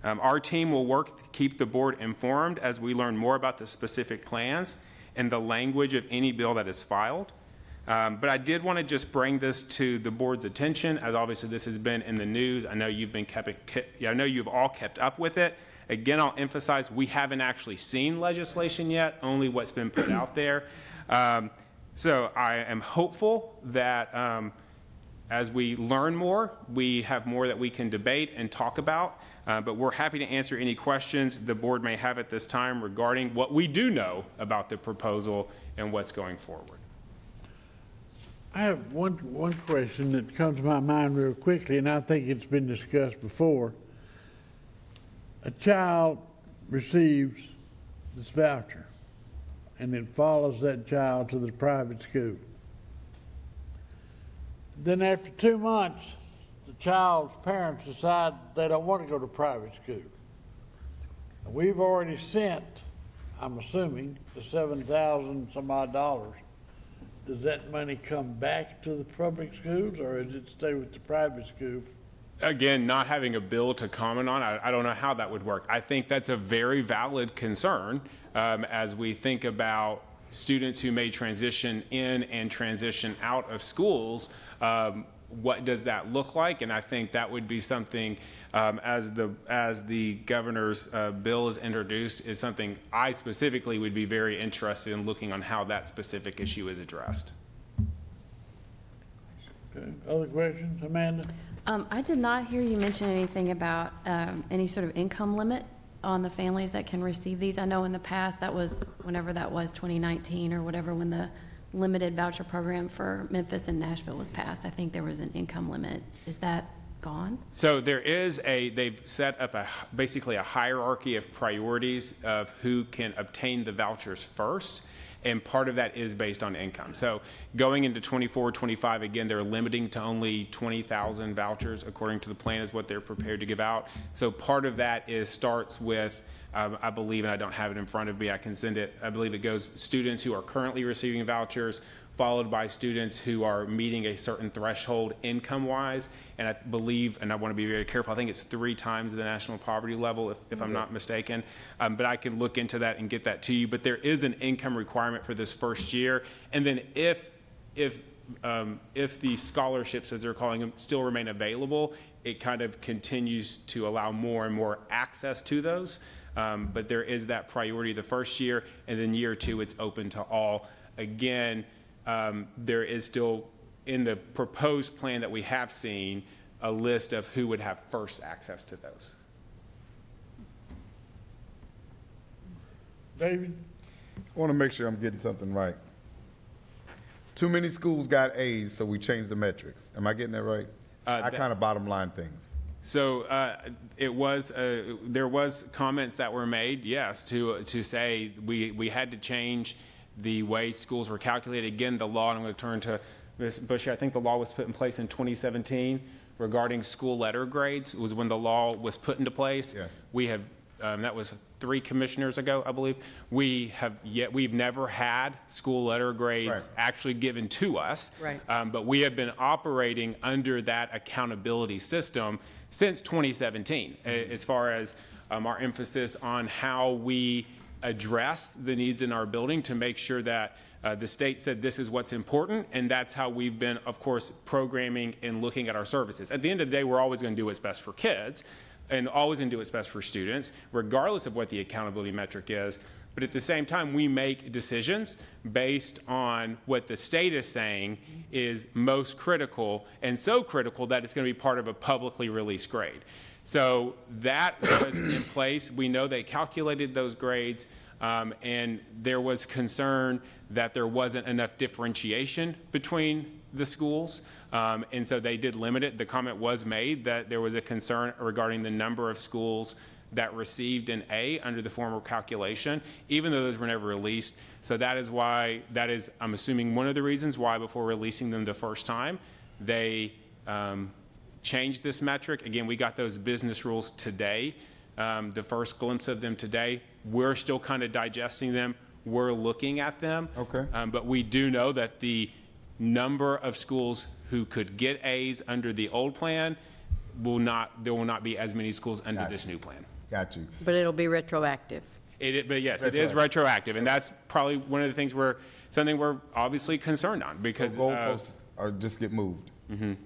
[SPEAKER 2] Our team will work to keep the board informed as we learn more about the specific plans and the language of any bill that is filed. But I did want to just bring this to the board's attention, as obviously this has been in the news. I know you've all kept up with it. Again, I'll emphasize we haven't actually seen legislation yet, only what's been put out there. So I am hopeful that as we learn more, we have more that we can debate and talk about. But we're happy to answer any questions the board may have at this time regarding what we do know about the proposal and what's going forward.
[SPEAKER 1] I have one question that comes to my mind real quickly, and I think it's been discussed before. A child receives this voucher, and it follows that child to the private school. Then after 2 months, the child's parents decide they don't want to go to private school. We've already sent, I'm assuming, the $7,000 some odd dollars. Does that money come back to the public schools, or does it stay with the private school?
[SPEAKER 2] Again, not having a bill to comment on, I don't know how that would work. I think that's a very valid concern as we think about students who may transition in and transition out of schools. What does that look like? And I think that would be something, as the governor's bill is introduced, is something I specifically would be very interested in looking on how that specific issue is addressed.
[SPEAKER 1] Okay. Other questions, Amanda?
[SPEAKER 6] I did not hear you mention anything about any sort of income limit on the families that can receive these. I know in the past, that was, whenever that was, 2019 or whatever, when the limited voucher program for Memphis and Nashville was passed, I think there was an income limit. Is that gone?
[SPEAKER 2] So there is they've set up basically a hierarchy of priorities of who can obtain the vouchers first. And part of that is based on income. So going into 24, 25, again, they're limiting to only 20,000 vouchers, according to the plan, is what they're prepared to give out. So part of that starts with, I believe, and I don't have it in front of me, I can send it, I believe it goes students who are currently receiving vouchers, followed by students who are meeting a certain threshold income-wise. And I believe, and I want to be very careful, I think it's 3 times the national poverty level, if I'm not mistaken. But I can look into that and get that to you. But there is an income requirement for this first year. And then if the scholarships, as they're calling them, still remain available, it kind of continues to allow more and more access to those. But there is that priority the first year, and then year 2, it's open to all. Again, there is still, in the proposed plan that we have seen, a list of who would have first access to those.
[SPEAKER 1] David?
[SPEAKER 12] I want to make sure I'm getting something right. Too many schools got A's, so we changed the metrics. Am I getting that right? I kind of bottom line things.
[SPEAKER 2] So there was comments that were made, yes, to say we had to change the way schools were calculated. Again, the law, and I'm going to turn to Ms. Bushy, I think the law was put in place in 2017 regarding school letter grades. It was when the law was put into place.
[SPEAKER 12] Yes.
[SPEAKER 2] We have, that was 3 commissioners ago, I believe. We've never had school letter grades actually given to us.
[SPEAKER 13] Right.
[SPEAKER 2] But we have been operating under that accountability system since 2017, as far as our emphasis on how we address the needs in our building to make sure that the state said this is what's important, and that's how we've been, of course, programming and looking at our services. At the end of the day, we're always going to do what's best for kids and always going to do what's best for students, regardless of what the accountability metric is. But at the same time, we make decisions based on what the state is saying is most critical, and so critical that it's going to be part of a publicly released grade. So that was in place. We know they calculated those grades. And there was concern that there wasn't enough differentiation between the schools. And so they did limit it. The comment was made that there was a concern regarding the number of schools that received an A under the former calculation, even though those were never released. So that is why, I'm assuming, one of the reasons why before releasing them the first time, they changed this metric. Again, we got those business rules today, the first glimpse of them today. We're still kind of digesting them. We're looking at them.
[SPEAKER 12] Okay.
[SPEAKER 2] But we do know that the number of schools who could get A's under the old plan there will not be as many schools under this new plan.
[SPEAKER 12] Got you.
[SPEAKER 14] But it'll be retroactive.
[SPEAKER 2] But yes, it is retroactive, and that's probably one of the things something we're obviously concerned on because
[SPEAKER 12] Goalposts or just get moved.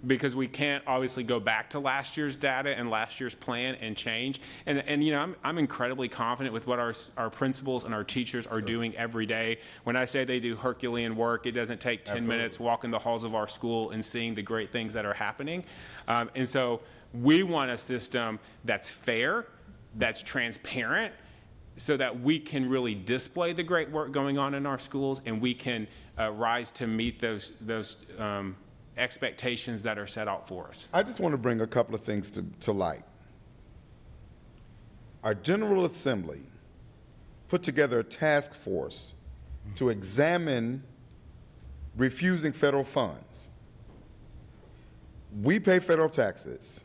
[SPEAKER 2] because we can't obviously go back to last year's data and last year's plan and change. And you know, I'm incredibly confident with what our principals and our teachers are doing every day. When I say they do Herculean work, it doesn't take 10 minutes walking the halls of our school and seeing the great things that are happening. And so we want a system that's fair, that's transparent, so that we can really display the great work going on in our schools, and we can rise to meet those expectations that are set out for us.
[SPEAKER 12] I just want to bring a couple of things to light. Our General Assembly put together a task force to examine refusing federal funds. We pay federal taxes,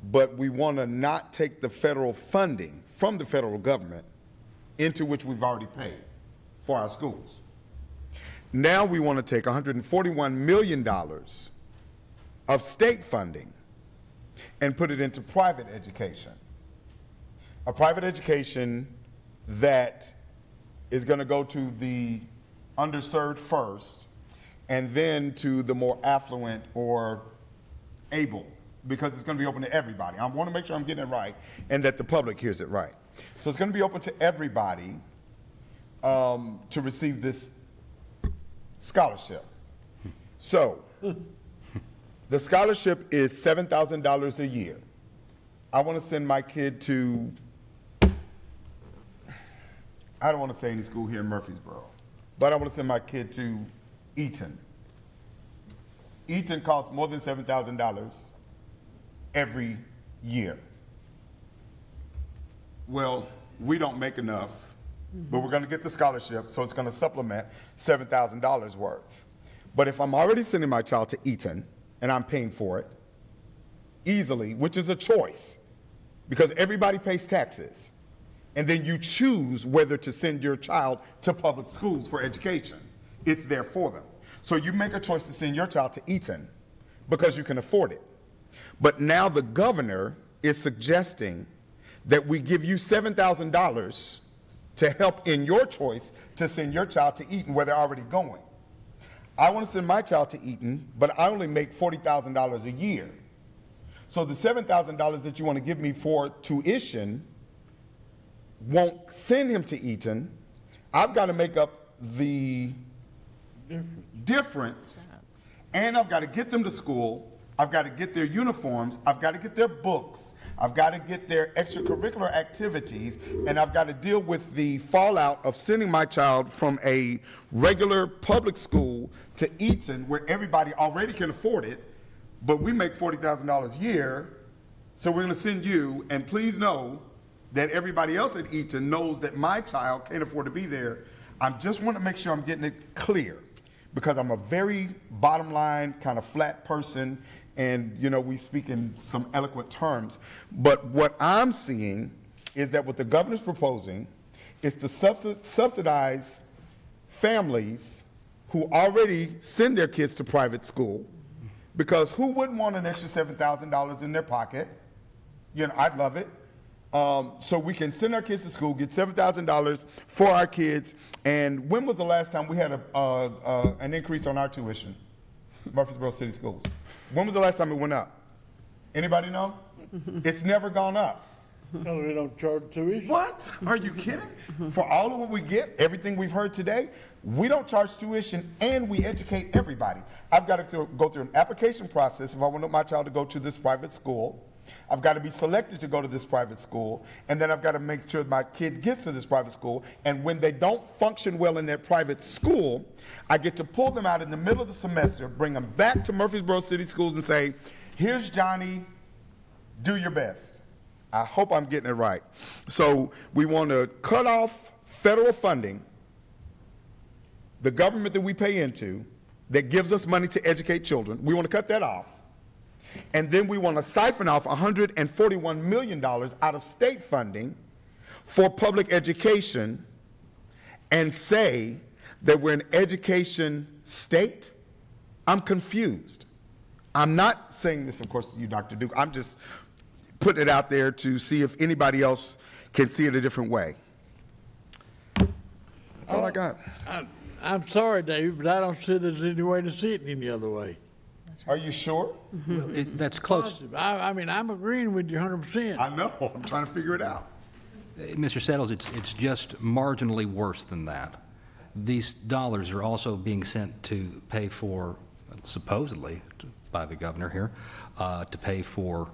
[SPEAKER 12] but we want to not take the federal funding from the federal government into which we've already paid for our schools. Now we want to take $141 million of state funding and put it into private education. A private education that is going to go to the underserved first and then to the more affluent or able, because it's going to be open to everybody. I want to make sure I'm getting it right and that the public hears it right. So it's going to be open to everybody to receive this scholarship. So the scholarship is $7,000 a year. I want to send my kid to, I don't want to say any school here in Murfreesboro, but I want to send my kid to Eaton. Eaton costs more than $7,000 every year. Well, we don't make enough, but we're going to get the scholarship, so it's going to supplement $7,000 worth. But if I'm already sending my child to Eaton and I'm paying for it easily, which is a choice, because everybody pays taxes, and then you choose whether to send your child to public schools for education. It's there for them. So you make a choice to send your child to Eaton because you can afford it. But now the governor is suggesting that we give you $7,000 to help in your choice to send your child to Eaton where they're already going. I want to send my child to Eaton, but I only make $40,000 a year. So the $7,000 that you want to give me for tuition won't send him to Eaton. I've got to make up the difference, and I've got to get them to school. I've got to get their uniforms. I've got to get their books. I've got to get their extracurricular activities, and I've got to deal with the fallout of sending my child from a regular public school to Eaton where everybody already can afford it, but we make $40,000 a year, so we're going to send you, and please know that everybody else at Eaton knows that my child can't afford to be there. I just want to make sure I'm getting it clear, because I'm a very bottom line, kind of flat person, and, you know, we speak in some eloquent terms. But what I'm seeing is that what the governor's proposing is to subsidize families who already send their kids to private school, because who wouldn't want an extra $7,000 in their pocket? You know, I'd love it. So we can send our kids to school, get $7,000 for our kids. And when was the last time we had an increase on our tuition? Murfreesboro City Schools. When was the last time it went up? Anybody know? It's never gone up.
[SPEAKER 1] No, we don't charge tuition.
[SPEAKER 12] What? Are you kidding? For all of what we get, everything we've heard today, we don't charge tuition and we educate everybody. I've got to go through an application process if I want my child to go to this private school. I've got to be selected to go to this private school, and then I've got to make sure my kid gets to this private school, and when they don't function well in their private school, I get to pull them out in the middle of the semester, bring them back to Murfreesboro City Schools and say, here's Johnny, do your best. I hope I'm getting it right. So we want to cut off federal funding, the government that we pay into, that gives us money to educate children. We want to cut that off. And then we want to siphon off $141 million out of state funding for public education and say that we're an education state. I'm confused. I'm not saying this, of course, to you, Dr. Duke. I'm just putting it out there to see if anybody else can see it a different way. That's all I got.
[SPEAKER 1] I'm sorry, Dave, but I don't see there's any way to see it any other way.
[SPEAKER 12] Are you sure?
[SPEAKER 5] That's close.
[SPEAKER 1] I mean, I'm agreeing with you 100%.
[SPEAKER 12] I know. I'm trying to figure it out.
[SPEAKER 10] Mr. Settles, it's just marginally worse than that. These dollars are also being sent to pay for, supposedly, by the governor here, to pay for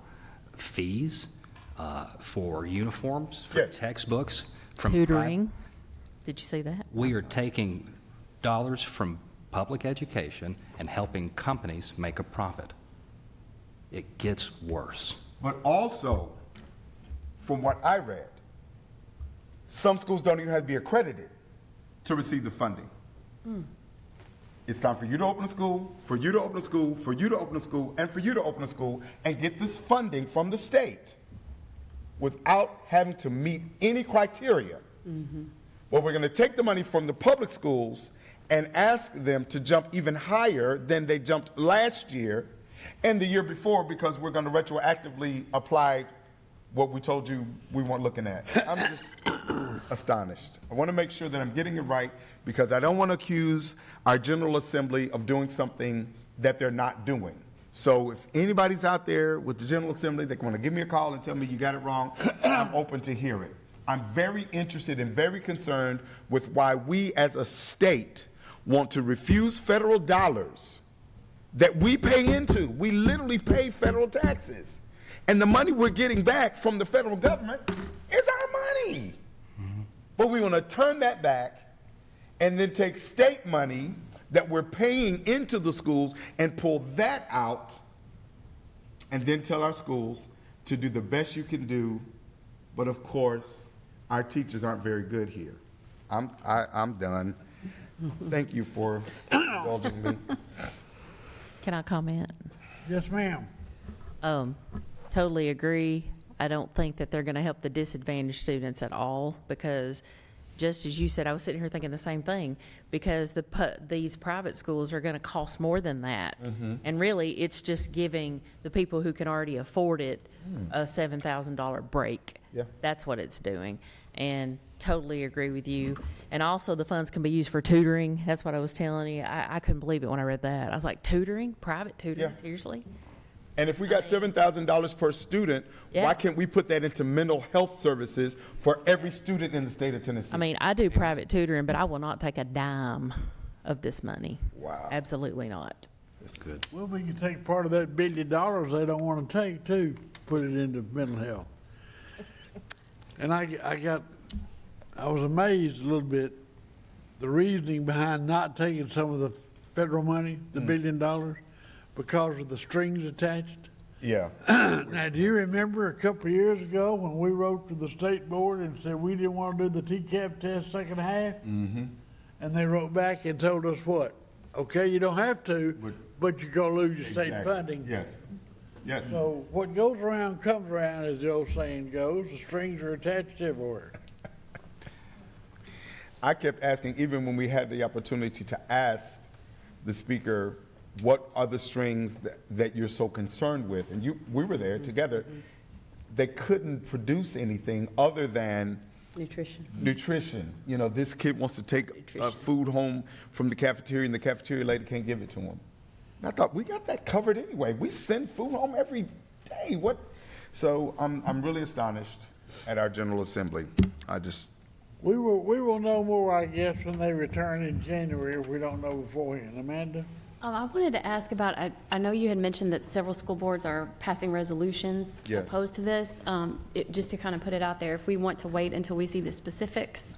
[SPEAKER 10] fees, for uniforms, for textbooks. From
[SPEAKER 11] Tutoring. Did you see that?
[SPEAKER 10] We are taking dollars from public education and helping companies make a profit. It gets worse.
[SPEAKER 12] But also, from what I read, some schools don't even have to be accredited to receive the funding. It's time for you to open a school, for you to open a school, for you to open a school, and for you to open a school and get this funding from the state without having to meet any criteria. Well, we're going to take the money from the public schools and ask them to jump even higher than they jumped last year and the year before, because we're going to retroactively apply what we told you we weren't looking at. I'm just astonished. I want to make sure that I'm getting it right, because I don't want to accuse our General Assembly of doing something that they're not doing. So if anybody's out there with the General Assembly that want to give me a call and tell me you got it wrong, I'm open to hear it. I'm very interested and very concerned with why we as a state want to refuse federal dollars that we pay into. We literally pay federal taxes. And the money we're getting back from the federal government is our money. But we want to turn that back and then take state money that we're paying into the schools and pull that out and then tell our schools to do the best you can do. But of course, our teachers aren't very good here. I'm done. Thank you for indulging me.
[SPEAKER 11] Can I comment?
[SPEAKER 1] Yes, ma'am.
[SPEAKER 11] Totally agree. I don't think that they're going to help the disadvantaged students at all, because just as you said, I was sitting here thinking the same thing, because these private schools are going to cost more than that. And really, it's just giving the people who can already afford it a $7,000 break.
[SPEAKER 12] Yeah.
[SPEAKER 11] That's what it's doing. And totally agree with you. And also, the funds can be used for tutoring. That's what I was telling you. I couldn't believe it when I read that. I was like, tutoring? Private tutoring?
[SPEAKER 12] Yeah.
[SPEAKER 11] Seriously?
[SPEAKER 12] And if we got $7,000 per student, why can't we put that into mental health services for every student in the state of Tennessee?
[SPEAKER 11] I mean, I do private tutoring, but I will not take a dime of this money.
[SPEAKER 12] Wow.
[SPEAKER 11] Absolutely not.
[SPEAKER 10] That's good.
[SPEAKER 1] Well, we can take part of that $1 billion they don't want to take, too, put it into mental health. And I was amazed a little bit, the reasoning behind not taking some of the federal money, the $1 billion, because of the strings attached.
[SPEAKER 12] Yeah.
[SPEAKER 1] Now, do you remember a couple of years ago when we wrote to the state board and said we didn't want to do the TCAP test second half? And they wrote back and told us what? Okay, you don't have to, but you're going to lose your state funding.
[SPEAKER 12] Yes. Yes.
[SPEAKER 1] So what goes around comes around, as the old saying goes. The strings are attached everywhere.
[SPEAKER 12] I kept asking, even when we had the opportunity to ask the speaker, what are the strings that you're so concerned with? And we were there together. They couldn't produce anything other than nutrition. You know, this kid wants to take food home from the cafeteria, and the cafeteria lady can't give it to him. And I thought, we got that covered anyway. We send food home every day. What? So I'm really astonished at our General Assembly.
[SPEAKER 1] We will know more, I guess, when they return in January if we don't know beforehand. Amanda?
[SPEAKER 6] I wanted to ask about, I know you had mentioned that several school boards are passing resolutions
[SPEAKER 12] Yes.
[SPEAKER 6] opposed to this. Just to kind of put it out there, if we want to wait until we see the specifics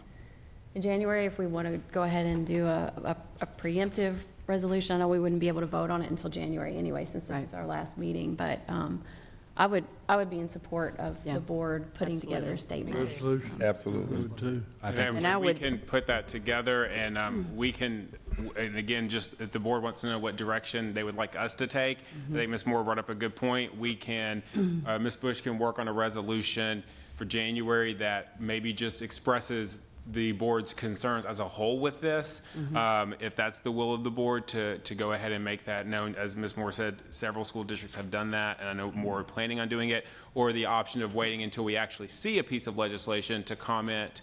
[SPEAKER 6] in January, if we want to go ahead and do a preemptive resolution, I know we wouldn't be able to vote on it until January anyway, since this is our last meeting, but I would be in support of the board putting together a statement.
[SPEAKER 1] Resolution.
[SPEAKER 12] Absolutely.
[SPEAKER 2] And we can put that together, and we can, and again, just if the board wants to know what direction they would like us to take, I think Ms. Moore brought up a good point. We can, Ms. Bush can work on a resolution for January that maybe just expresses the board's concerns as a whole with this. If that's the will of the board to go ahead and make that known, as Ms. Moore said, several school districts have done that, and I know more are planning on doing it, or the option of waiting until we actually see a piece of legislation to comment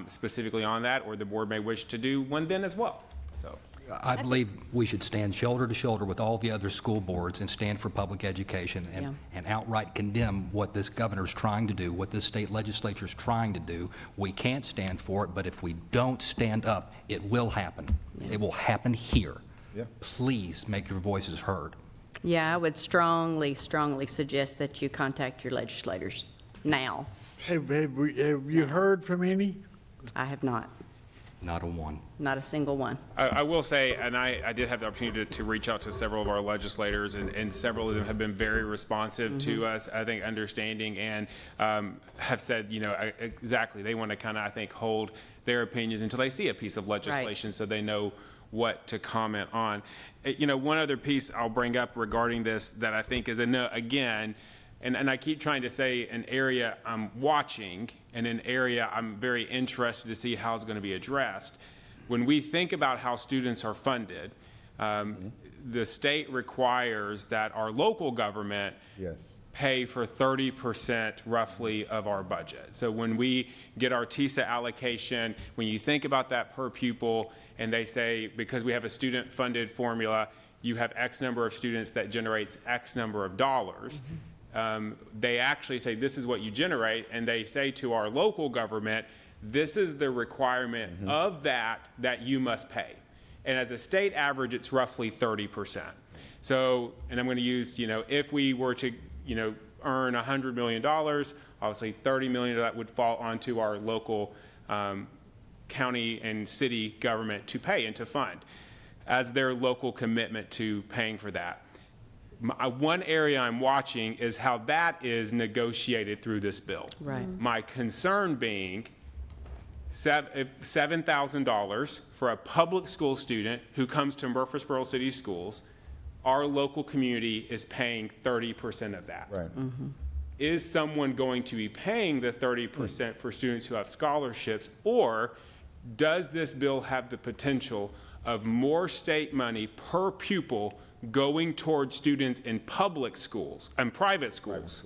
[SPEAKER 2] specifically on that, or the board may wish to do one then as well. So
[SPEAKER 10] I believe we should stand shoulder to shoulder with all the other school boards and stand for public education and outright condemn what this governor's trying to do, what this state legislature's trying to do. We can't stand for it, but if we don't stand up, it will happen. It will happen here. Please make your voices heard.
[SPEAKER 14] Yeah, I would strongly suggest that you contact your legislators now.
[SPEAKER 1] Have you heard from any?
[SPEAKER 14] I have not.
[SPEAKER 10] Not a one.
[SPEAKER 14] Not a single one.
[SPEAKER 2] I will say, and I did have the opportunity to reach out to several of our legislators, and several of them have been very responsive to us, I think, understanding, and have said, exactly, they want to kind of, I think, hold their opinions until they see a piece of legislation so they know what to comment on. One other piece I'll bring up regarding this that I think is, again, and I keep trying to say an area I'm watching and an area I'm very interested to see how it's going to be addressed. When we think about how students are funded, the state requires that our local government pay for 30% roughly of our budget. So when we get our TISA allocation, when you think about that per pupil, and they say, because we have a student-funded formula, you have X number of students that generates X number of dollars. They actually say, this is what you generate, and they say to our local government, this is the requirement of that you must pay. And as a state average, it's roughly 30%. So, and I'm going to use, if we were to, earn $100 million, obviously $30 million of that would fall onto our local county and city government to pay and to fund as their local commitment to paying for that. One area I'm watching is how that is negotiated through this bill.
[SPEAKER 14] Right.
[SPEAKER 2] My concern being $7,000 for a public school student who comes to Murfreesboro City Schools, our local community is paying 30% of that.
[SPEAKER 12] Right.
[SPEAKER 2] Is someone going to be paying the 30% for students who have scholarships, or does this bill have the potential of more state money per pupil going toward students in public schools and private schools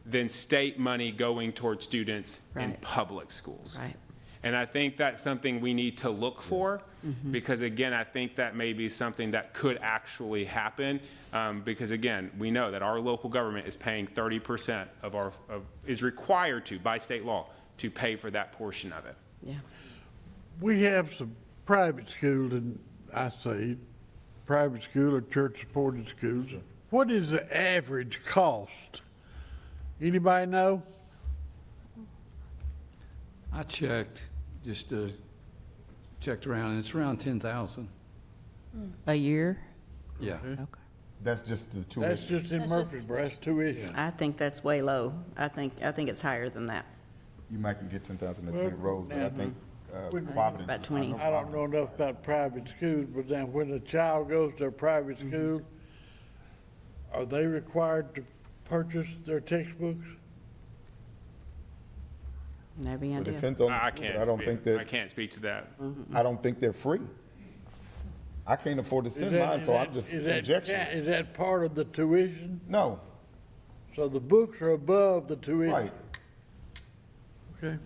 [SPEAKER 2] than state money going toward students in public schools?
[SPEAKER 14] Right.
[SPEAKER 2] And I think that's something we need to look for, because again, I think that may be something that could actually happen, because again, we know that our local government is paying 30% is required to, by state law, to pay for that portion of it.
[SPEAKER 14] Yeah.
[SPEAKER 1] We have some private schools, and I say private school or church-supported schools. What is the average cost? Anybody know?
[SPEAKER 5] I checked, checked around, and it's around 10,000.
[SPEAKER 14] A year?
[SPEAKER 5] Yeah.
[SPEAKER 14] Okay.
[SPEAKER 12] That's just the
[SPEAKER 1] That's
[SPEAKER 12] tuition.
[SPEAKER 1] just in Murfreesboro, that's tuition.
[SPEAKER 14] I think that's way low. I think it's higher than that.
[SPEAKER 12] You might can get 10,000 at
[SPEAKER 1] Well,
[SPEAKER 12] St. Rose, but I think
[SPEAKER 1] When-
[SPEAKER 12] Providence
[SPEAKER 14] about
[SPEAKER 12] is
[SPEAKER 14] 20.
[SPEAKER 1] I don't know enough about private schools, but then when a child goes to a private school, are they required to purchase their textbooks?
[SPEAKER 14] Never
[SPEAKER 12] It
[SPEAKER 14] idea.
[SPEAKER 12] depends on the
[SPEAKER 2] I
[SPEAKER 12] school.
[SPEAKER 2] can't
[SPEAKER 12] I don't
[SPEAKER 2] speak.
[SPEAKER 12] think
[SPEAKER 2] I
[SPEAKER 12] that,
[SPEAKER 2] can't speak to that.
[SPEAKER 12] I don't think they're free. I can't afford to send mine, so I'm just injection.
[SPEAKER 1] Is that part of the tuition?
[SPEAKER 12] No,
[SPEAKER 1] So the books are above the tuition?
[SPEAKER 12] right.
[SPEAKER 1] Okay.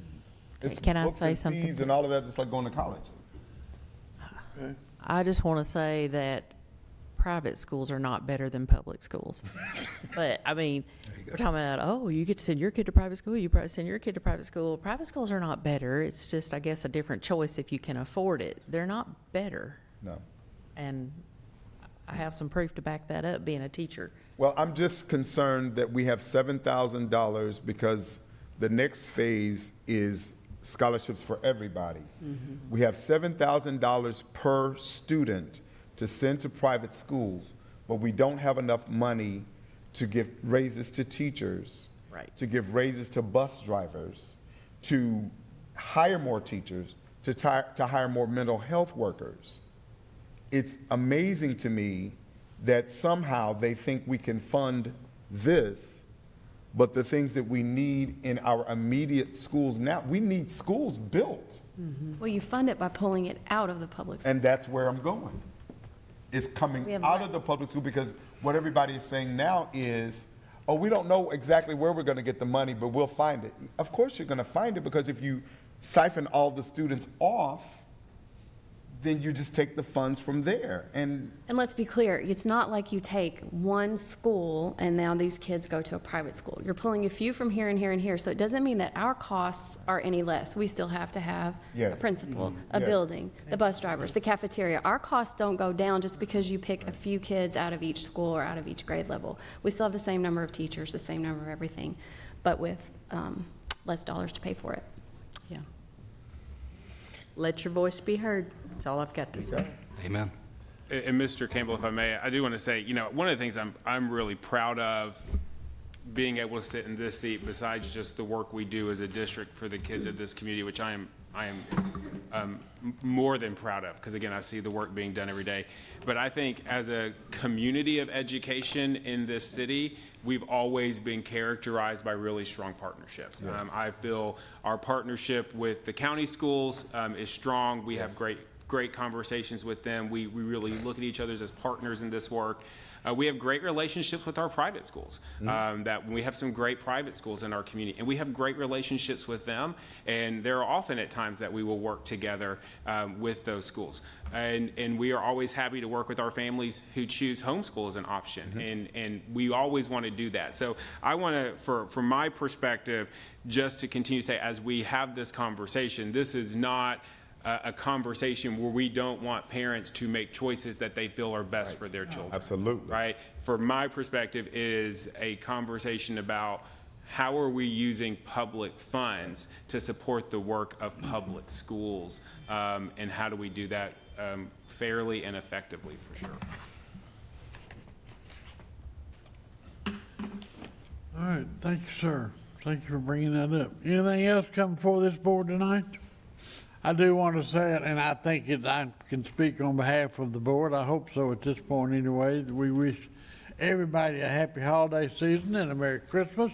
[SPEAKER 12] It's
[SPEAKER 11] Can I
[SPEAKER 12] books
[SPEAKER 11] say
[SPEAKER 12] and
[SPEAKER 11] something?
[SPEAKER 12] fees and all of that, just like going to college.
[SPEAKER 11] I just want to say that private schools are not better than public schools. But, I mean, we're talking about, oh, you get to send your kid to private school, you send your kid to private school. Private schools are not better. It's just, I guess, a different choice if you can afford it. They're not better.
[SPEAKER 12] No.
[SPEAKER 11] And I
[SPEAKER 14] have some proof to back that up, being a teacher.
[SPEAKER 12] Well, I'm just concerned that we have $7,000 because the next phase is scholarships for everybody. We have $7,000 per student to send to private schools, but we don't have enough money to give raises to teachers,
[SPEAKER 14] Right.
[SPEAKER 12] to give raises to bus drivers, to hire more teachers, to hire more mental health workers. It's amazing to me that somehow they think we can fund this, but the things that we need in our immediate schools now, we need schools built.
[SPEAKER 6] Well, you fund it by pulling it out of the public school.
[SPEAKER 12] And that's where I'm going. It's
[SPEAKER 6] We
[SPEAKER 12] coming
[SPEAKER 6] have
[SPEAKER 12] out
[SPEAKER 6] less.
[SPEAKER 12] of the public school because what everybody is saying now is, oh, we don't know exactly where we're going to get the money, but we'll find it. Of course you're going to find it because if you siphon all the students off, then you just take the funds from there. And
[SPEAKER 6] And let's be clear, it's not like you take one school and now these kids go to a private school. You're pulling a few from here and here and here, so it doesn't mean that our costs are any less. We still have to have a
[SPEAKER 12] Yes.
[SPEAKER 6] principal, a
[SPEAKER 12] Yes.
[SPEAKER 6] building, the bus drivers, the cafeteria. Our costs don't go down just because you pick a few kids out of each school or out of each grade level. We still have the same number of teachers, the same number of everything, but with less dollars to pay for it.
[SPEAKER 14] Yeah. Let your voice be heard. That's all I've got to say.
[SPEAKER 10] Amen.
[SPEAKER 2] And Mr. Campbell, if I may, I do want to say, one of the things I'm really proud of being able to sit in this seat, besides just the work we do as a district for the kids of this community, which I am more than proud of, because again, I see the work being done every day. But I think as a community of education in this city, we've always been characterized by really strong partnerships. I feel our partnership with the county schools is strong. We have great conversations with them. We really look at each other as partners in this work. We have great relationships with our private schools. That we have some great private schools in our community, and we have great relationships with them. And there are often at times that we will work together with those schools. And we are always happy to work with our families who choose homeschool as an option. And we always want to do that. So I want to, from my perspective, just to continue to say, as we have this conversation, this is not a conversation where we don't want parents to make choices that they feel are best for their children.
[SPEAKER 12] Absolutely.
[SPEAKER 2] Right? From my perspective, it is a conversation about how are we using public funds to support the work of public schools, and how do we do that fairly and effectively, for sure.
[SPEAKER 1] All right, thank you, sir. Thank you for bringing that up. Anything else come before this board tonight? I do want to say it, and I think I can speak on behalf of the board. I hope so at this point anyway. That we wish everybody a happy holiday season and a Merry Christmas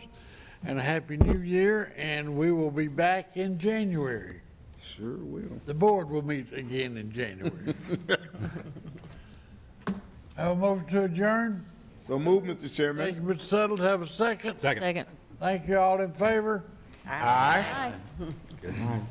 [SPEAKER 1] and a Happy New Year, and we will be back in January.
[SPEAKER 12] sure will.
[SPEAKER 1] The board will meet again in January. Have a motion to adjourn?
[SPEAKER 12] So move, Mr. Chairman.
[SPEAKER 1] Thank you, Mr. Suttles. Have a second?
[SPEAKER 14] Second.
[SPEAKER 1] Thank you all in favor?
[SPEAKER 12] Aye.
[SPEAKER 6] Aye.
[SPEAKER 12] Good night.